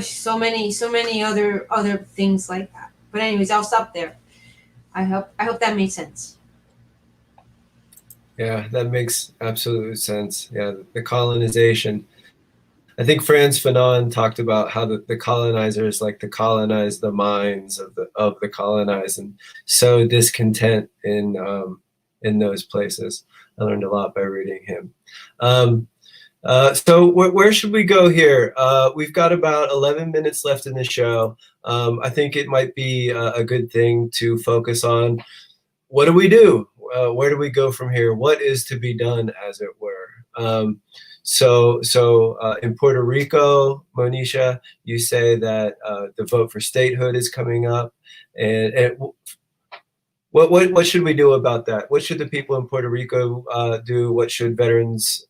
so many other things like that. But anyways, I'll stop there. I hope that made sense. Yeah, that makes absolute sense. Yeah, the colonization. I think Frantz Fanon talked about how the colonizers like to colonize the minds of the colonized and sow discontent in those places. I learned a lot by reading him. So where should we go here? We've got about 11 minutes left in the show. I think it might be a good thing to focus on what do we do? Where do we go from here? What is to be done, as it were? So in Puerto Rico, Monisha, you say that the vote for statehood is coming up, and what should we do about that? What should the people in Puerto Rico do? What should veterans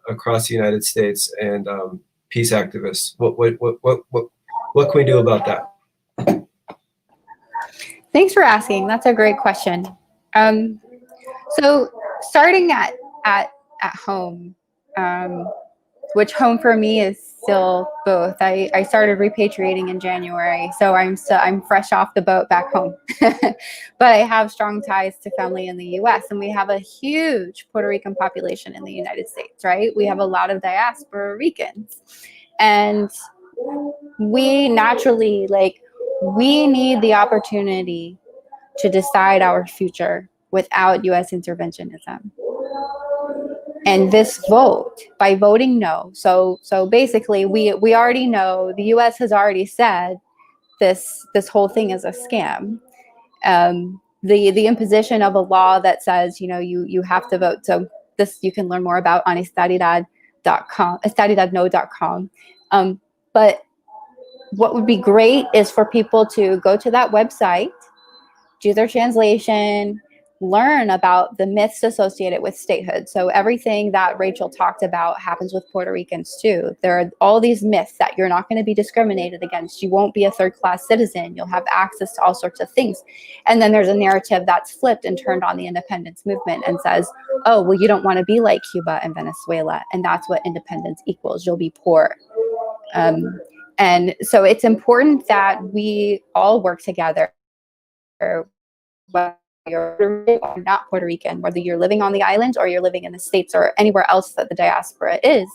across the United States and peace activists? What can we do about that? Thanks for asking. That's a great question. So starting at home, which home for me is still both. I started repatriating in January, so I'm fresh off the boat back home. But I have strong ties to family in the U.S., and we have a huge Puerto Rican population in the United States, right? We have a lot of diaspora Ricans, and we naturally, like, we need the opportunity to decide our future without U.S. interventionism. And this vote, by voting no, so basically we already know, the U.S. has already said this whole thing is a scam. The imposition of a law that says, you know, you have to vote. So this you can learn more about on estadidad.com, estadidadno.com. But what would be great is for people to go to that website, do their translation, learn about the myths associated with statehood. So everything that Rachel talked about happens with Puerto Ricans too. There are all these myths that you're not going to be discriminated against. You won't be a third-class citizen. You'll have access to all sorts of things. And then there's a narrative that's flipped and turned on the independence movement and says, oh, well, you don't want to be like Cuba and Venezuela. And that's what independence equals. You'll be poor. And so it's important that we all work together, whether you're or not Puerto Rican, whether you're living on the island or you're living in the States or anywhere else that the diaspora is,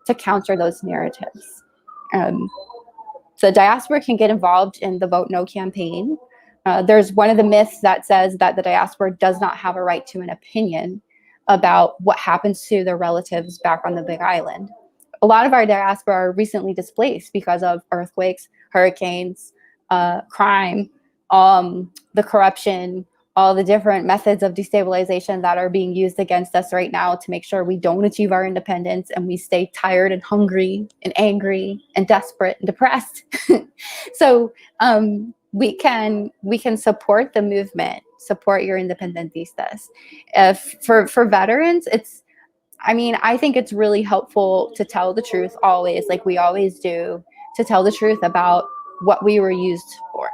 to counter those narratives. The diaspora can get involved in the Vote No campaign. There's one of the myths that says that the diaspora does not have a right to an opinion about what happens to their relatives back on the Big Island. A lot of our diaspora are recently displaced because of earthquakes, hurricanes, crime, the corruption, all the different methods of destabilization that are being used against us right now to make sure we don't achieve our independence and we stay tired and hungry and angry and desperate and depressed. So we can support the movement, support your independentistas. For veterans, I think it's really helpful to tell the truth always, like we always do, to tell the truth about what we were used for.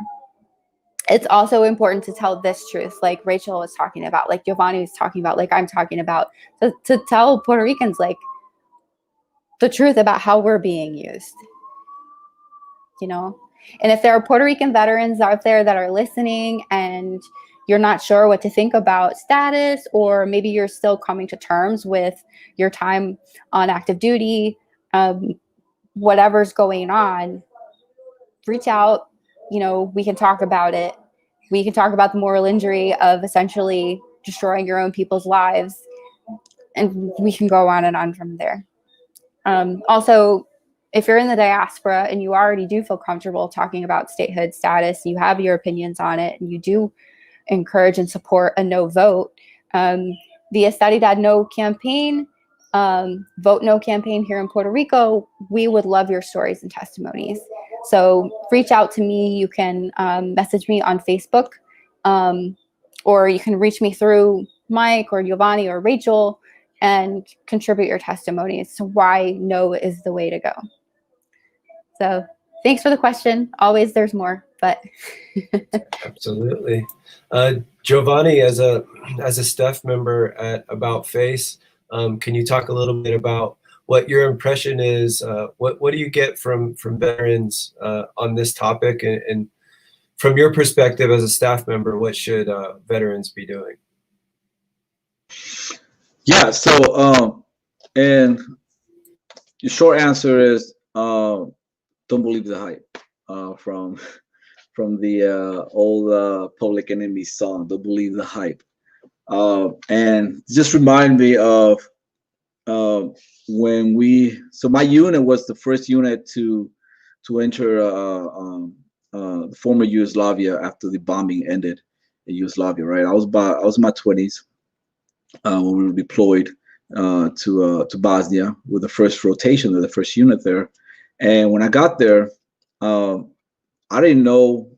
It's also important to tell this truth, like Rachel was talking about, like Giovanni was talking about, like I'm talking about, to tell Puerto Ricans, like, the truth about how we're being used, you know? And if there are Puerto Rican veterans out there that are listening and you're not sure what to think about status, or maybe you're still coming to terms with your time on active duty, whatever's going on, reach out. You know, we can talk about it. We can talk about the moral injury of essentially destroying your own people's lives, and we can go on and on from there. Also, if you're in the diaspora and you already do feel comfortable talking about statehood status, you have your opinions on it, and you do encourage and support a no vote, the Estadidad No campaign, Vote No campaign here in Puerto Rico, we would love your stories and testimonies. So reach out to me. You can message me on Facebook, or you can reach me through Mike or Giovanni or Rachel and contribute your testimonies to why no is the way to go. So thanks for the question. Always there's more, but. Absolutely. Giovanni, as a staff member at About Face, can you talk a little bit about what your impression is? What do you get from veterans on this topic? And from your perspective as a staff member, what should veterans be doing? Yeah, so and the short answer is don't believe the hype from the old Public Enemy song, Don't Believe the Hype. And just remind me of when so my unit was the first unit to enter the former Yugoslavia after the bombing ended in Yugoslavia, right? I was in my 20s when we were deployed to Bosnia with the first rotation of the first unit there. And when I got there, I didn't know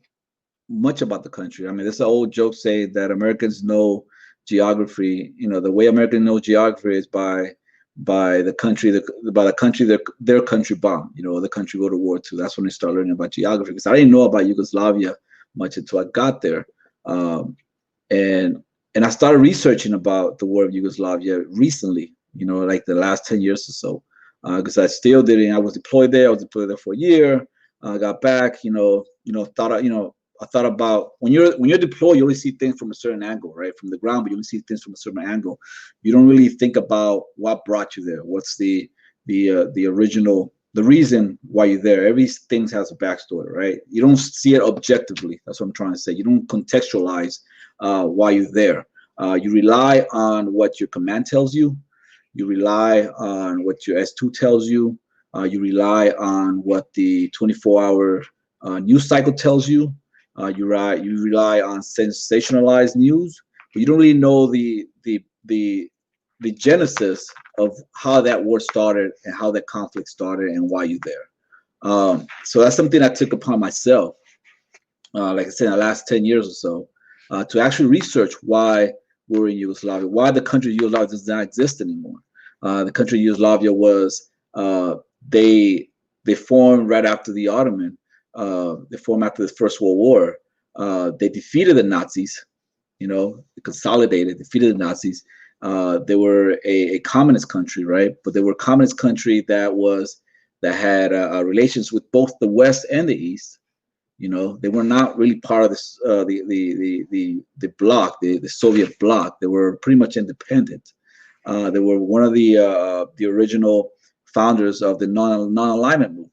much about the country. I mean, there's an old joke saying that Americans know geography. You know, the way Americans know geography is by the country their country bombed. You know, the country go to war too. That's when they start learning about geography. Because I didn't know about Yugoslavia much until I got there, and I started researching about the war of Yugoslavia recently. You know, like the last 10 years or so. because I still didn't. I was deployed there. I was deployed there for a year. I got back. I thought about when you're deployed, you only see things from a certain angle, right? From the ground, but you only see things from a certain angle. You don't really think about what brought you there. What's the original, the reason why you're there. Everything has a backstory, right? You don't see it objectively. That's what I'm trying to say. You don't contextualize why you're there. You rely on what your command tells you. You rely on what your S2 tells you. You rely on what the 24-hour news cycle tells you. You rely on sensationalized news, but you don't really know the genesis of how that war started and how that conflict started and why you're there. So that's something I took upon myself, like I said, in the last 10 years or so, to actually research why we're in Yugoslavia, why the country of Yugoslavia does not exist anymore. The country of Yugoslavia was, they formed right after the Ottoman. They formed after the First World War. They defeated the Nazis, they consolidated, defeated the Nazis. They were a communist country, right? But they were a communist country that had relations with both the West and the East. They were not really part of this, the bloc, the Soviet bloc. They were pretty much independent. They were one of the original founders of the non-alignment movement.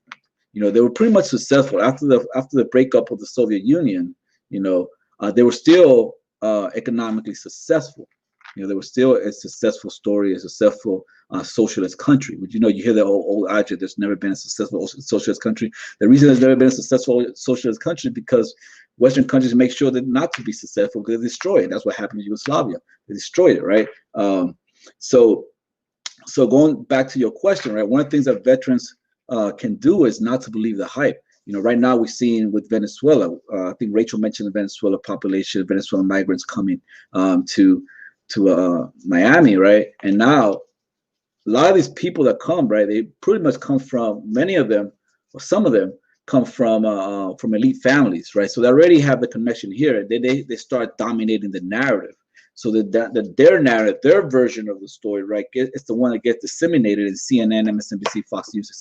They were pretty much successful after the breakup of the Soviet Union. They were still economically successful. They were still a successful story, a successful socialist country. But you hear the old adage, there's never been a successful socialist country. The reason there's never been a successful socialist country is because Western countries make sure that not to be successful because they destroy it. That's what happened in Yugoslavia. They destroyed it, right? So going back to your question, right? One of the things that veterans can do is not to believe the hype. Right now we're seeing with Venezuela. I think Rachel mentioned the Venezuela population, Venezuelan migrants coming to Miami, right? And now a lot of these people that come, right, they pretty much come from, many of them, or some of them, come from elite families, right? So they already have the connection here. They start dominating the narrative. So that their narrative, their version of the story, right, it's the one that gets disseminated in CNN, MSNBC, Fox News, et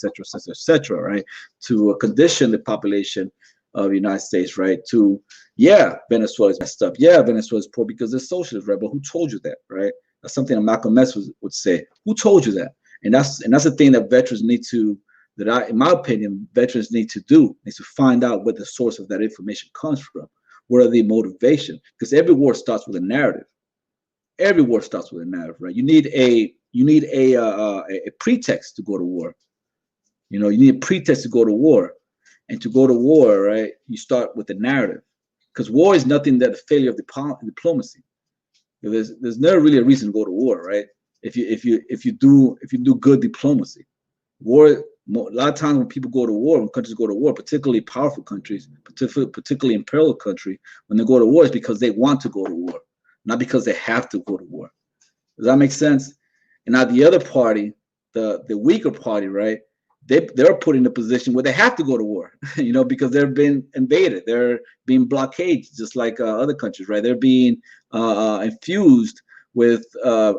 cetera, right, to condition the population of the United States, right, to, yeah, Venezuela is messed up. Yeah, Venezuela is poor because they're socialist, right? But who told you that, right? That's something that Malcolm X would say. Who told you that? And that's the thing that veterans need to, in my opinion, veterans need to do, is to find out where the source of that information comes from. What are the motivation? Because every war starts with a narrative. Every war starts with a narrative, right? You need a pretext to go to war. You need a pretext to go to war. And to go to war, right, you start with the narrative. Because war is nothing but the failure of diplomacy. There's never really a reason to go to war, right? If you do good diplomacy. War, a lot of times when people go to war, when countries go to war, particularly powerful countries, particularly imperial country, when they go to war, it's because they want to go to war, not because they have to go to war. Does that make sense? And now the other party, the weaker party, right? They're put in a position where they have to go to war, because they're being invaded, they're being blockaded, just like other countries, right? They're being infused with what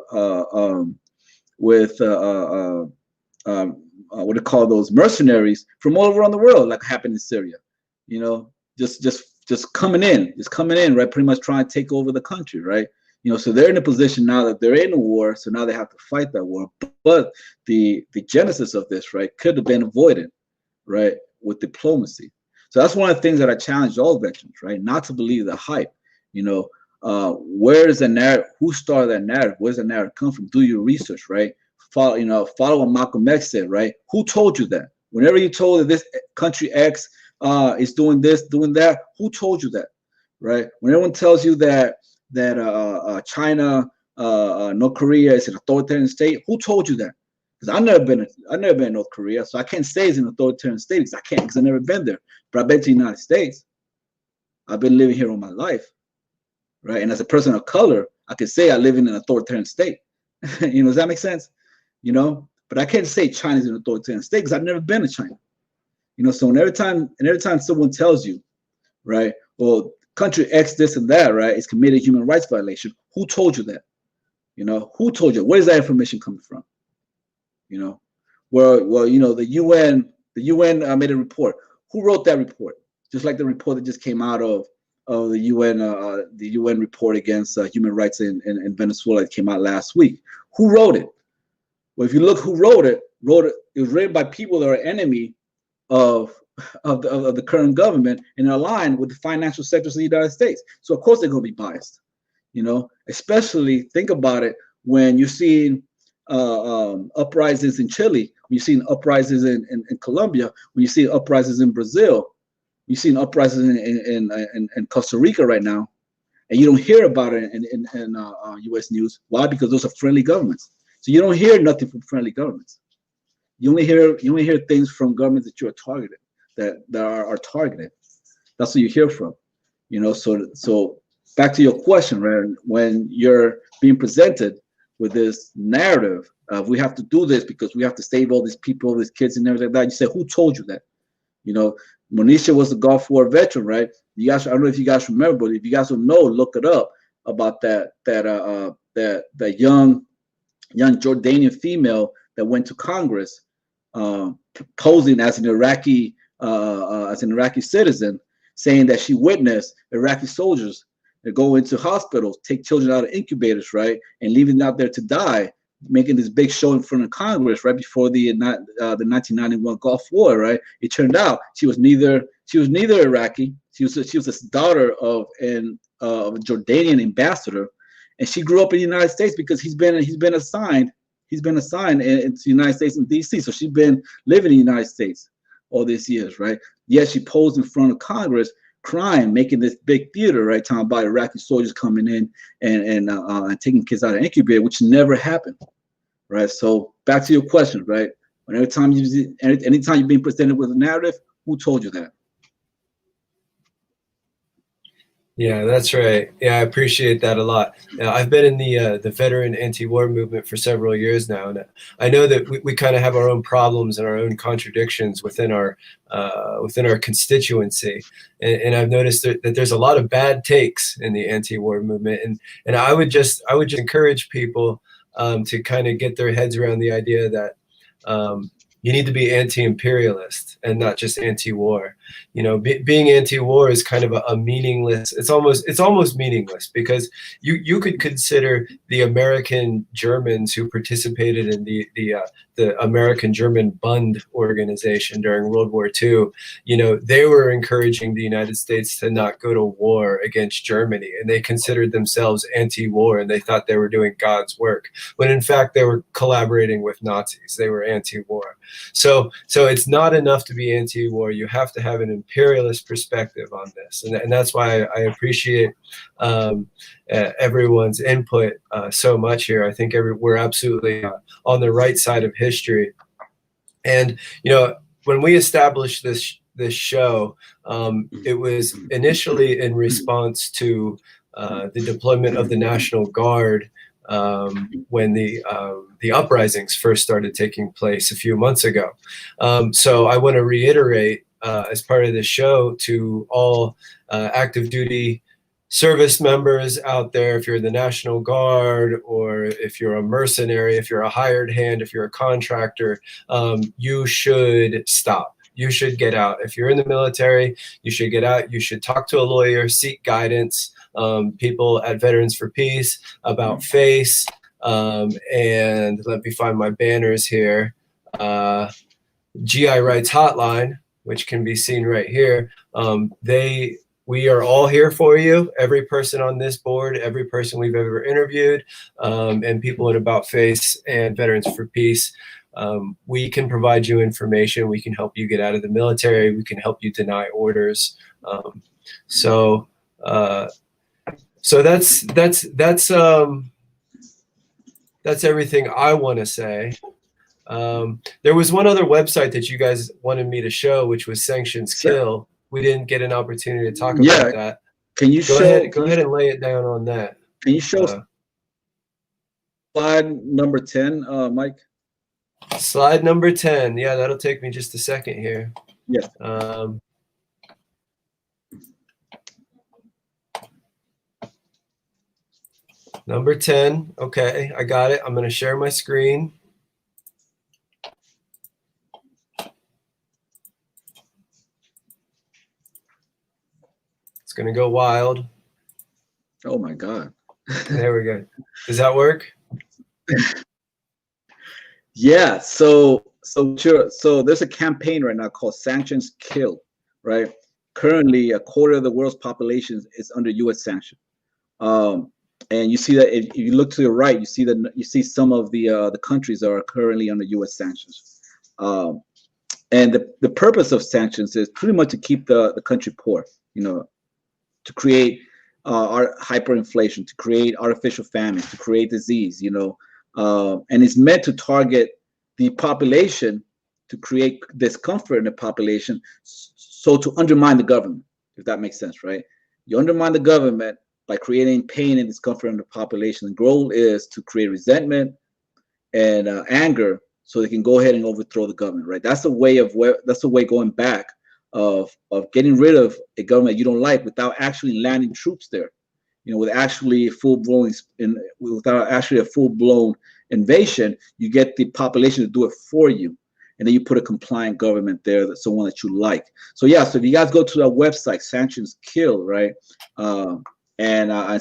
do you call those, mercenaries from all around the world, like happened in Syria, just coming in, right? Pretty much trying to take over the country, right? So they're in a position now that they're in a war, so now they have to fight that war. But the genesis of this, right, could have been avoided, right, with diplomacy. So that's one of the things that I challenge all veterans, right, not to believe the hype. Where is the narrative? Who started that narrative? Where's the narrative come from? Do your research, right? Follow what Malcolm X said, right? Who told you that? Whenever you're told that this country X is doing this, doing that, who told you that, right? When everyone tells you that China, North Korea is an authoritarian state, who told you that? Because I've never been in North Korea, so I can't say it's an authoritarian state because I've never been there. But I've been to the United States. I've been living here all my life, right? And as a person of color, I can say I live in an authoritarian state. Does that make sense? But I can't say China's an authoritarian state because I've never been to China. So every time someone tells you, right, well, country X, this and that, right, it's committed human rights violation. Who told you that? Who told you? Where is that information coming from? well, you know, the UN made a report. Who wrote that report? Just like the report that just came out of the UN report against human rights in Venezuela that came out last week. Who wrote it? Well, if you look who wrote it, it was written by people that are enemy of the current government and aligned with the financial sectors of the United States. So of course they're going to be biased, you know. Especially think about it when you're seeing uprisings in Chile, when you're seeing uprisings in Colombia, when you see uprisings in Brazil, you're seeing uprisings in Costa Rica right now, and you don't hear about it in U.S. news. Why? Because those are friendly governments. So you don't hear nothing from friendly governments. You only hear things from governments that you are targeted, that are targeted. That's what you hear from, you know. So back to your question, right? When you're being presented with this narrative of we have to do this because we have to save all these people, these kids, and everything like that, you say, who told you that? You know, Monisha was a Gulf War veteran, right? You guys, I don't know if you guys remember, but if you guys don't know, look it up about that young Jordanian female that went to Congress, posing as an Iraqi citizen, saying that she witnessed Iraqi soldiers that go into hospitals, take children out of incubators, right, and leaving them out there to die, making this big show in front of Congress right before the 1991 Gulf War, right? It turned out she was neither Iraqi. She was the daughter of a Jordanian ambassador, and she grew up in the United States because he's been assigned into the United States in D.C. So she's been living in the United States all these years, right? Yet she posed in front of Congress, crying, making this big theater, right? Talking about Iraqi soldiers coming in and taking kids out of incubator, which never happened, right? So back to your question, right? Anytime you're being presented with a narrative, who told you that? Yeah, that's right. Yeah, I appreciate that a lot. I've been in the veteran anti-war movement for several years now, and I know that we kind of have our own problems and our own contradictions within our constituency, and I've noticed that there's a lot of bad takes in the anti-war movement, and I would just encourage people to kind of get their heads around the idea that you need to be anti-imperialist and not just anti-war. You know, being anti-war is kind of a meaningless. It's almost meaningless because you could consider the American Germans who participated in the American German Bund organization during World War II. You know, they were encouraging the United States to not go to war against Germany, and they considered themselves anti-war, and they thought they were doing God's work, when in fact they were collaborating with Nazis. They were anti-war. So it's not enough to be anti-war. You have to have an imperialist perspective on this, and that's why I appreciate everyone's input so much here. I think we're absolutely on the right side of history. And you know, when we established this show, it was initially in response to the deployment of the National Guard when the uprisings first started taking place a few months ago. So I want to reiterate as part of this show to all active duty service members out there, if you're the National Guard or if you're a mercenary, if you're a hired hand, if you're a contractor, you should stop. You should get out. If you're in the military, you should get out. You should talk to a lawyer, seek guidance. People at Veterans for Peace, About Face, and let me find my banners here. GI Rights Hotline, which can be seen right here. We are all here for you. Every person on this board, every person we've ever interviewed, and people at About Face and Veterans for Peace. We can provide you information. We can help you get out of the military. We can help you deny orders. So that's everything I want to say. There was one other website that you guys wanted me to show, which was Sanctions Kill. We didn't get an opportunity to talk about that. Can you go ahead and lay it down on that? Can you show slide number 10, Mike? Slide number 10. Yeah, that'll take me just a second here. Yeah. Number 10. Okay, I got it. I'm going to share my screen. It's going to go wild. Oh my God. There we go. Does that work? Yeah. So sure. So there's a campaign right now called Sanctions Kill, right? Currently, a quarter of the world's population is under U.S. sanction. And you see that if you look to the right, you see some of the countries that are currently under U.S. sanctions. And the purpose of sanctions is pretty much to keep the country poor, to create our hyperinflation, to create artificial famine, to create disease, and it's meant to target the population, to create discomfort in the population, so to undermine the government, if that makes sense, right? You undermine the government by creating pain and discomfort in the population. The goal is to create resentment and anger, so they can go ahead and overthrow the government, right? That's the way going back of getting rid of a government you don't like without actually landing troops there, without actually a full-blown invasion. You get the population to do it for you, and then you put a compliant government there, that's someone that you like. So yeah, so if you guys go to our website, Sanctions Kill, right, and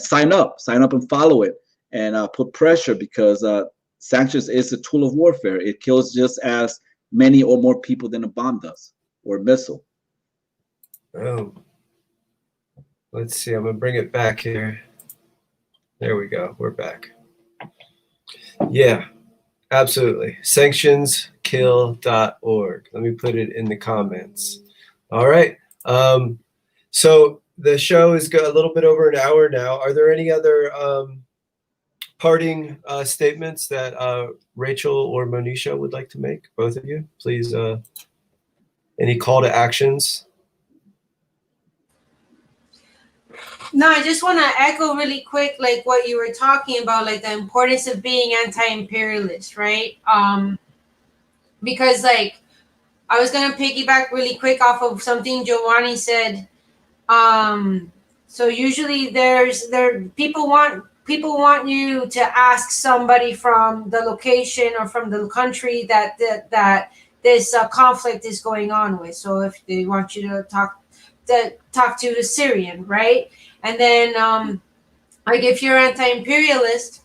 sign up and follow it, and put pressure, because sanctions is a tool of warfare. It kills just as many or more people than a bomb does, or a missile. Oh, let's see. I'm gonna bring it back here. There we go. We're back. Yeah, absolutely. Sanctionskill.org. Let me put it in the comments. All right. So the show is a little bit over an hour now. Are there any other parting statements that Rachel or Monisha would like to make? Both of you, please. Any call to actions? No, I just want to echo really quick, like what you were talking about, like the importance of being anti-imperialist, right? Because like I was gonna piggyback really quick off of something Giovanni said. So usually people want you to ask somebody from the location or from the country that this conflict is going on with. So if they want you to talk to the Syrian, right? And then like if you're anti-imperialist,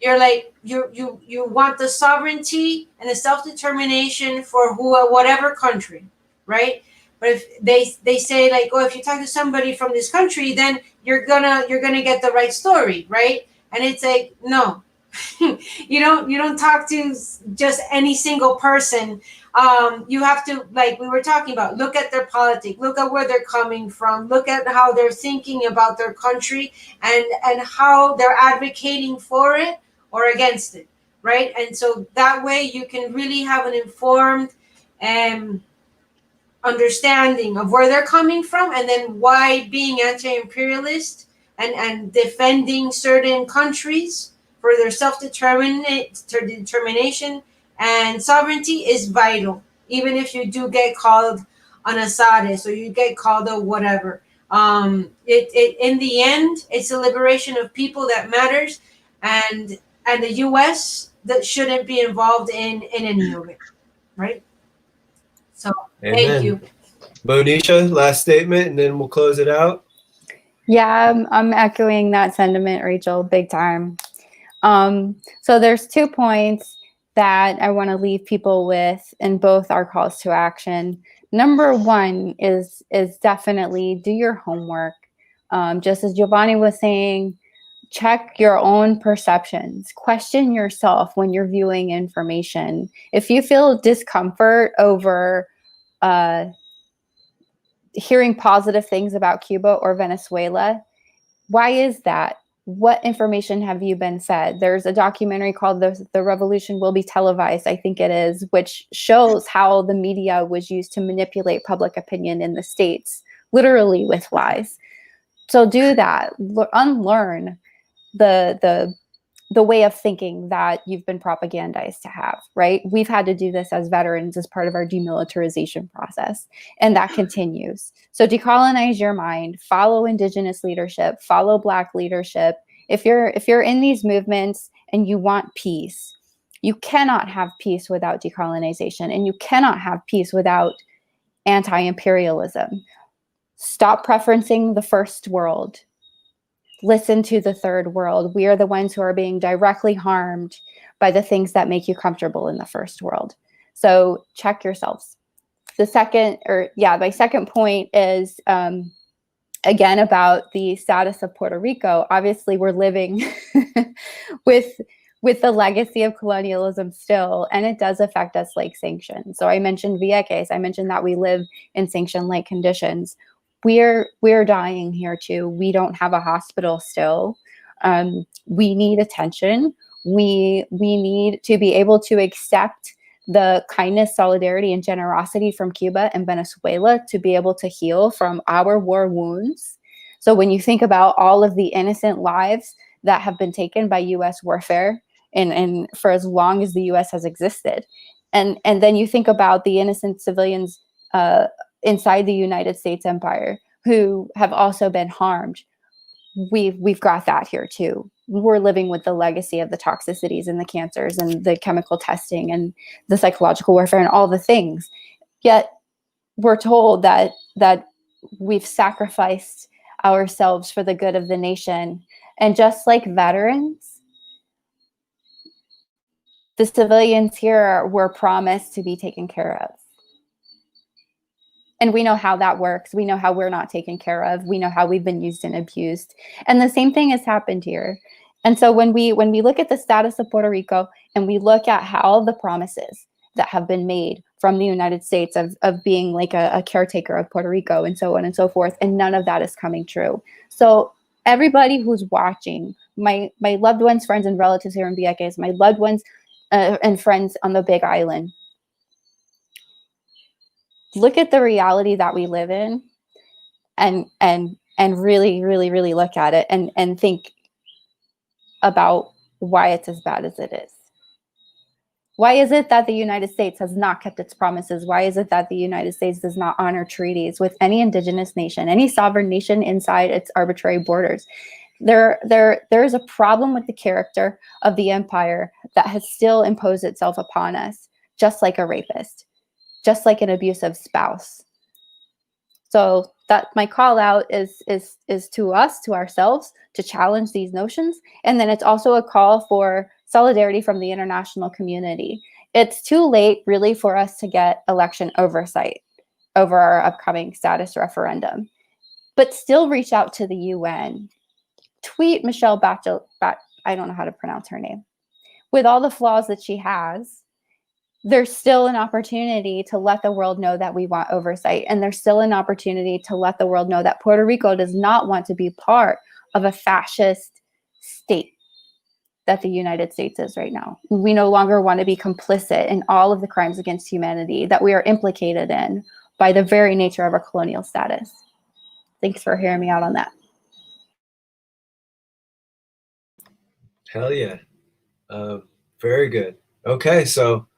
you're like you want the sovereignty and the self-determination for whatever country, right? But if they say like, oh, if you talk to somebody from this country, then you're gonna get the right story, right? And it's like, no, you don't talk to just any single person. You have to, like we were talking about, look at their politics, look at where they're coming from, look at how they're thinking about their country, and how they're advocating for it or against it, right? And so that way you can really have an informed understanding of where they're coming from, and then why being anti-imperialist and defending certain countries for their self-determination and sovereignty is vital, even if you do get called an Assadist or you get called a whatever. It in the end, it's the liberation of people that matters, and the U.S. that shouldn't be involved in any of it, right? So Amen. Thank you. Monisha, last statement, and then we'll close it out. Yeah, I'm echoing that sentiment, Rachel, big time. So there's 2 points that I want to leave people with in both our calls to action. Number 1 is definitely do your homework. Just as Giovanni was saying, check your own perceptions. Question yourself when you're viewing information. If you feel discomfort over hearing positive things about Cuba or Venezuela, why is that? What information have you been said? There's a documentary called The Revolution Will Be Televised, I think it is, which shows how the media was used to manipulate public opinion in the States, literally with lies. So do that. Unlearn the way of thinking that you've been propagandized to have, right? We've had to do this as veterans as part of our demilitarization process, and that continues. So decolonize your mind, follow Indigenous leadership, follow Black leadership. If you're in these movements and you want peace, you cannot have peace without decolonization, and you cannot have peace without anti-imperialism. Stop preferencing the first world. Listen to the third world. We are the ones who are being directly harmed by the things that make you comfortable in the first world. So check yourselves. My second point is, again, about the status of Puerto Rico. Obviously, we're living with the legacy of colonialism still, and it does affect us like sanctions. So I mentioned Vieques. I mentioned that we live in sanction-like conditions. We're dying here too. We don't have a hospital still. We need attention. We need to be able to accept the kindness, solidarity, and generosity from Cuba and Venezuela to be able to heal from our war wounds. So when you think about all of the innocent lives that have been taken by U.S. warfare and for as long as the U.S. has existed, and then you think about the innocent civilians inside the United States empire who have also been harmed, we've got that here too. We're living with the legacy of the toxicities and the cancers and the chemical testing and the psychological warfare and all the things. Yet we're told that we've sacrificed ourselves for the good of the nation. And just like veterans, the civilians here were promised to be taken care of. And we know how that works. We know how we're not taken care of. We know how we've been used and abused. And the same thing has happened here. And so when we look at the status of Puerto Rico and we look at how the promises that have been made from the United States of being like a caretaker of Puerto Rico and so on and so forth, and none of that is coming true. So everybody who's watching, my loved ones, friends, and relatives here in Vieques, my loved ones and friends on the Big Island, look at the reality that we live in and really, really, really look at it and think about why it's as bad as it is. Why is it that the United States has not kept its promises? Why is it that the United States does not honor treaties with any indigenous nation, any sovereign nation inside its arbitrary borders? There is a problem with the character of the empire that has still imposed itself upon us, just like a rapist, just like an abusive spouse. So that my call out is to us, to ourselves, to challenge these notions. And then it's also a call for solidarity from the international community. It's too late, really, for us to get election oversight over our upcoming status referendum. But still reach out to the UN. Tweet Michelle Bachelet, I don't know how to pronounce her name. With all the flaws that she has, there's still an opportunity to let the world know that we want oversight. And there's still an opportunity to let the world know that Puerto Rico does not want to be part of a fascist state that the United States is right now. We no longer want to be complicit in all of the crimes against humanity that we are implicated in by the very nature of our colonial status. Thanks for hearing me out on that. Hell yeah. Very good. Okay, so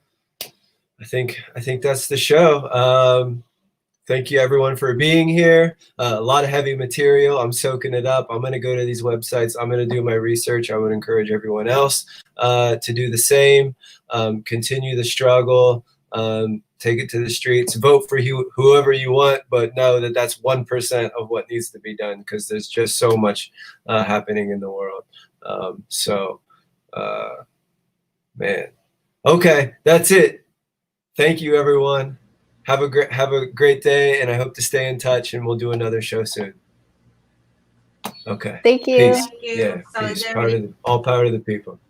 I think that's the show. Thank you everyone for being here. A lot of heavy material. I'm soaking it up. I'm going to go to these websites. I'm going to do my research. I would encourage everyone else to do the same. Continue the struggle. Take it to the streets. Vote for whoever you want, but know that that's 1% of what needs to be done, because there's just so much happening in the world. Man. Okay, that's it. Thank you, everyone. Have a great day, and I hope to stay in touch, and we'll do another show soon. Okay. Thank you. Peace. Thank you. Yeah, peace. All power to the people.